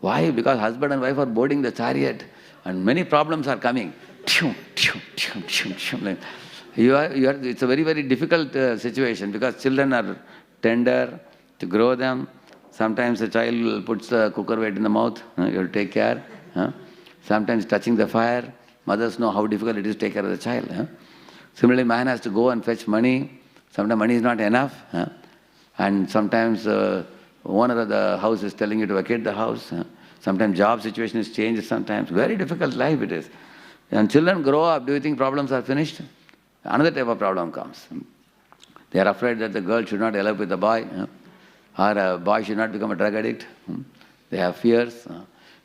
Why? Because husband and wife are boarding the chariot and many problems are coming. It's a very, very difficult situation because children are tender to grow them. Sometimes the child puts the cooker weight in the mouth, you have to take care. Sometimes touching the fire, mothers know how difficult it is to take care of the child. Similarly, man has to go and fetch money. Sometimes money is not enough. And sometimes owner of the house is telling you to vacate the house. Sometimes job situation is changed sometimes. Very difficult life it is. When children grow up, do you think problems are finished? Another type of problem comes. They are afraid that the girl should not elope with the boy. Or a boy should not become a drug addict. They have fears.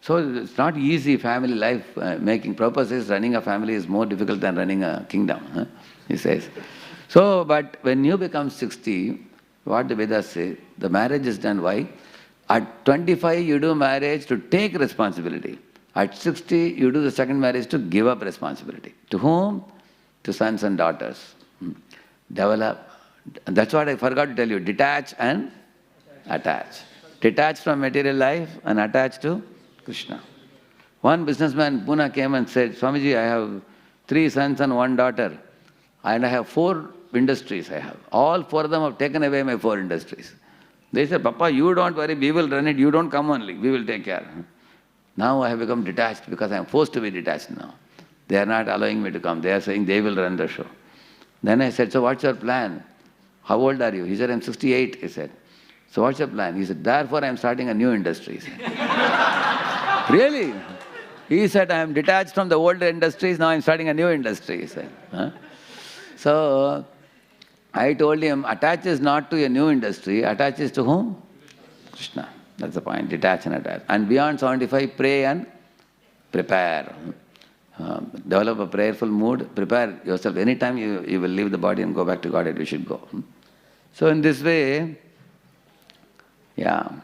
So it's not easy family life. Making purposes, running a family is more difficult than running a kingdom, he says. So, but when you become 60, what the Vedas say, the marriage is done why? At 25, you do marriage to take responsibility. At 60, you do the second marriage to give up responsibility. To whom? To sons and daughters. Develop. That's what I forgot to tell you. Detach and attach. Detach from material life and attach to Krishna. One businessman, Pune, came and said, Swamiji, I have 3 sons and 1 daughter. And I have 4 industries I have. All 4 of them have taken away my 4 industries. They said, Papa, you don't worry, we will run it. You don't come only. We will take care. Now I have become detached because I am forced to be detached now. They are not allowing me to come. They are saying they will run the show. Then I said, so what's your plan? How old are you? He said, I'm 68, he said. So what's your plan? He said, therefore I am starting a new industry. Really? He said, I am detached from the older industries, now I am starting a new industry, he said. So I told him, attaches not to a new industry, attaches to whom? Krishna. That's the point, detach and attach. And beyond 75, pray and prepare. Develop a prayerful mood, prepare yourself. Anytime you will leave the body and go back to Godhead, you should go. So in this way, in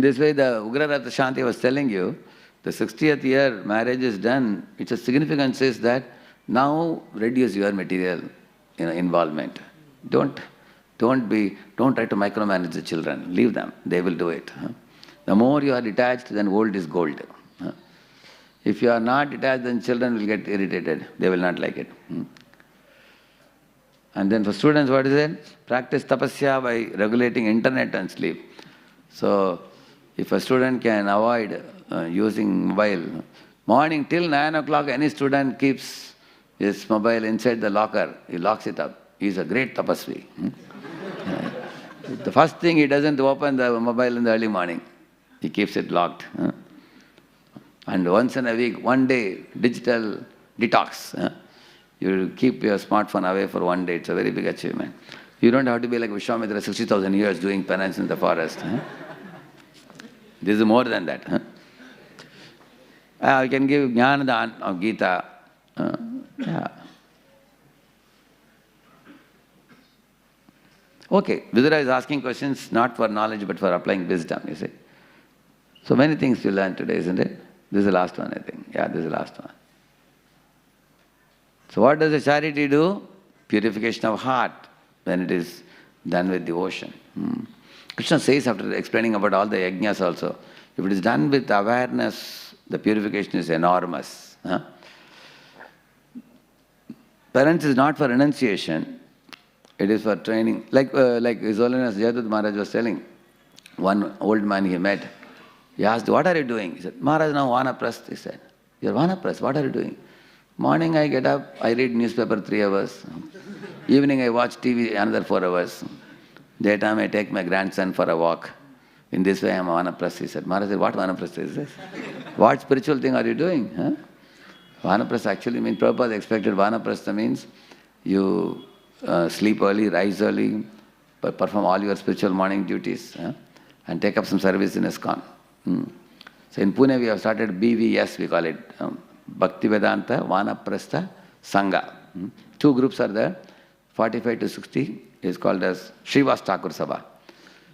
this way, the Ugra Ratha Shanti was telling you, the 60th year marriage is done. Its significance is that now reduce your material involvement. Don't try to micromanage the children. Leave them. They will do it. The more you are detached, then old is gold. If you are not detached, then children will get irritated. They will not like it. And then for students, what is it? Practice tapasya by regulating internet and sleep. So, if a student can avoid using mobile, morning till 9 o'clock, any student keeps his mobile inside the locker. He locks it up. He is a great tapasvi. The first thing, he doesn't open the mobile in the early morning. He keeps it locked. And once in a week, one day, digital detox. You keep your smartphone away for one day. It's a very big achievement. You don't have to be like Vishwamitra, 60,000 years doing penance in the forest. This is more than that. You can give Jnanadan of Gita. Okay, Vidura is asking questions not for knowledge but for applying wisdom, you see. So many things you learn today, isn't it? This is the last one, I think. Yeah, this is the last one. So what does the charity do? Purification of heart when it is done with devotion. Krishna says after explaining about all the yajnas also, if it is done with awareness, the purification is enormous. Penance is not for renunciation, it is for training. Like His Holiness Jayadut Maharaj was telling, one old man he met, He asked, what are you doing? He said, Maharaj, now Vanaprasth. He said, you're Vanaprasth, what are you doing? Morning I get up, I read newspaper 3 hours. Evening I watch TV another 4 hours. Daytime I take my grandson for a walk. In this way I am a Vanaprasth. He said, Maharaj said, what Vanaprasth is this? What spiritual thing are you doing? Huh? Vanaprastha actually means, Prabhupada expected Vanaprastha means you sleep early, rise early, perform all your spiritual morning duties, and take up some service in ISKCON. So in Pune we have started BVS, we call it, Bhaktivedanta Vanaprastha Sangha. 2 groups are there, 45 to 60 is called as Srivas Thakur Sabha.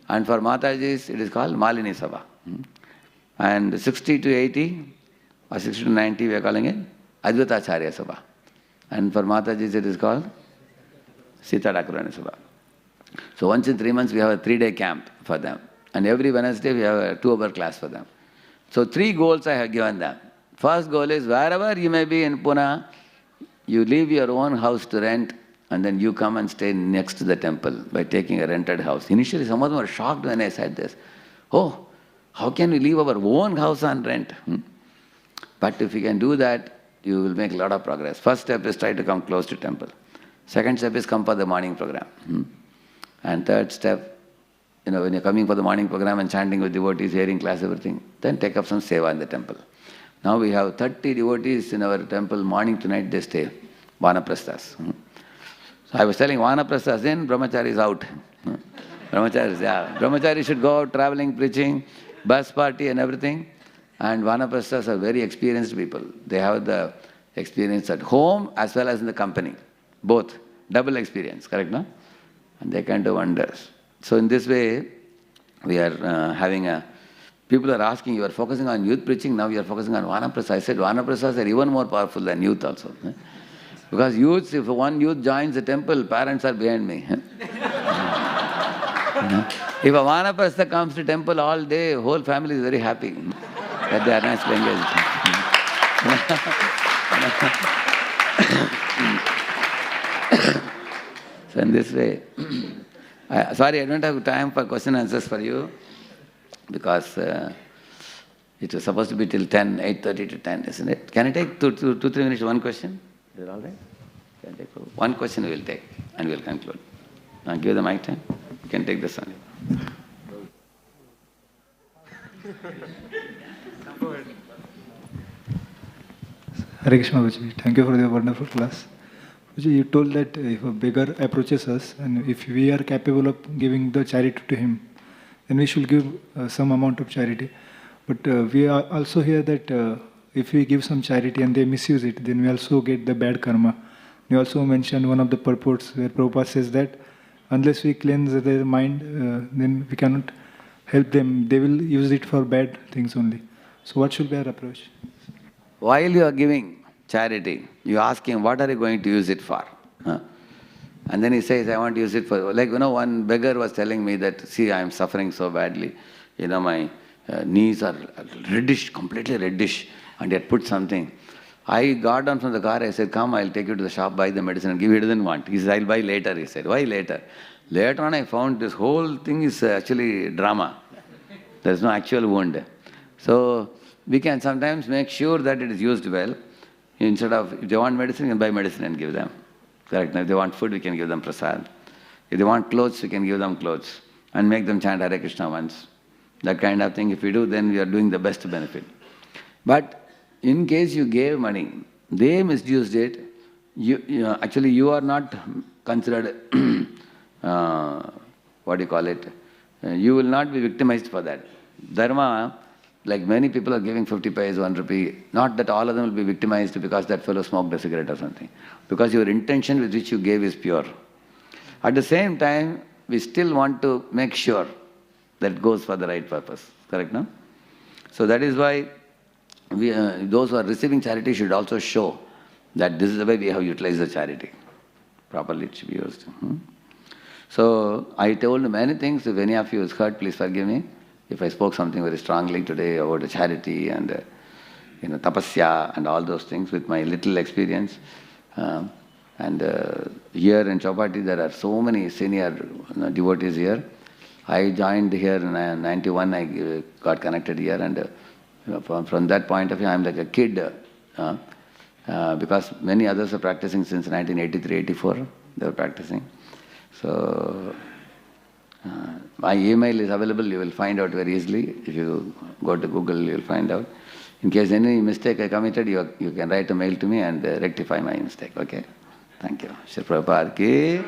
And for Matajis it is called Malini Sabha. And 60 to 80 or 60 to 90 we are calling it Advaita Acharya Sabha. And for Matajis it is called Sita Thakurani Sabha. So once in 3 months we have a 3-day camp for them. And every Wednesday we have a 2-hour class for them. So 3 goals I have given them. First goal is wherever you may be in Pune, you leave your own house to rent and then you come and stay next to the temple by taking a rented house. Initially some of them were shocked when I said this. Oh, how can we leave our own house on rent? But if you can do that, you will make a lot of progress. First step is try to come close to temple. Second step is come for the morning program. And third step, when you're coming for the morning program and chanting with devotees, hearing class, everything, then take up some seva in the temple. Now we have 30 devotees in our temple, morning to night they stay, Vanaprasthas. So I was telling Vanaprasthas in, Brahmachari is out. Brahmachari should go out traveling, preaching, bus party and everything. And Vanaprasthas are very experienced people. They have the experience at home as well as in the company. Both. Double experience, correct, no? And they can do wonders. So in this way, we are having a... People are asking, you are focusing on youth preaching, now you are focusing on Vanaprastha. I said, Vanaprasthas are even more powerful than youth also. Because youths, if one youth joins the temple, parents are behind me. If a Vanaprastha comes to temple all day, whole family is very happy that they are nicely engaged. So in this way, sorry, I don't have time for question and answers for you because it was supposed to be till 10, 8:30 to 10, isn't it? Can I take 2-3 minutes, one question? Is it all right? Can I take one question we will take and we will conclude. Now give the mic time. You can take this one. Hare Krishna, Guruji. Thank you for the wonderful class. Guruji, you told that if a beggar approaches us and if we are capable of giving the charity to him, then we should give some amount of charity. But we are also hear that if we give some charity and they misuse it, then we also get the bad karma. You also mentioned one of the purports where Prabhupada says that unless we cleanse their mind, then we cannot help them. They will use it for bad things only. So what should be our approach? While you are giving charity, you ask him, what are you going to use it for? And then he says, I want to use it for... Like, one beggar was telling me that, see, I am suffering so badly. My knees are reddish, completely reddish. And he had put something. I got down from the car, I said, come, I'll take you to the shop, buy the medicine and give. He didn't want. He said, I'll buy later. He said, why later? Later on I found this whole thing is actually drama. There is no actual wound. So we can sometimes make sure that it is used well. Instead of, if they want medicine, we can buy medicine and give them. Correct? Now, if they want food, we can give them prasad. If they want clothes, we can give them clothes and make them chant Hare Krishna once. That kind of thing, if we do, then we are doing the best benefit. But in case you gave money, they misused it, actually you are not considered, you will not be victimized for that. Dharma, like many people are giving 50 paise, 1 rupee, not that all of them will be victimized because that fellow smoked a cigarette or something. Because your intention with which you gave is pure. At the same time, we still want to make sure that it goes for the right purpose. Correct, no? So that is why those who are receiving charity should also show that this is the way we have utilized the charity. Properly it should be used. So I told many things. If any of you is hurt, please forgive me. If I spoke something very strongly today about the charity and tapasya and all those things with my little experience. And here in Chowpatty there are so many senior devotees here. I joined here in 91, I got connected here, and from that point of view, I'm like a kid, because many others are practicing since 1983-84, they were practicing. So, my email is available, you will find out very easily. If you go to Google, you will find out. In case any mistake I committed, you can write a mail to me and rectify my mistake, okay? Thank you. Shri Prabhupada ki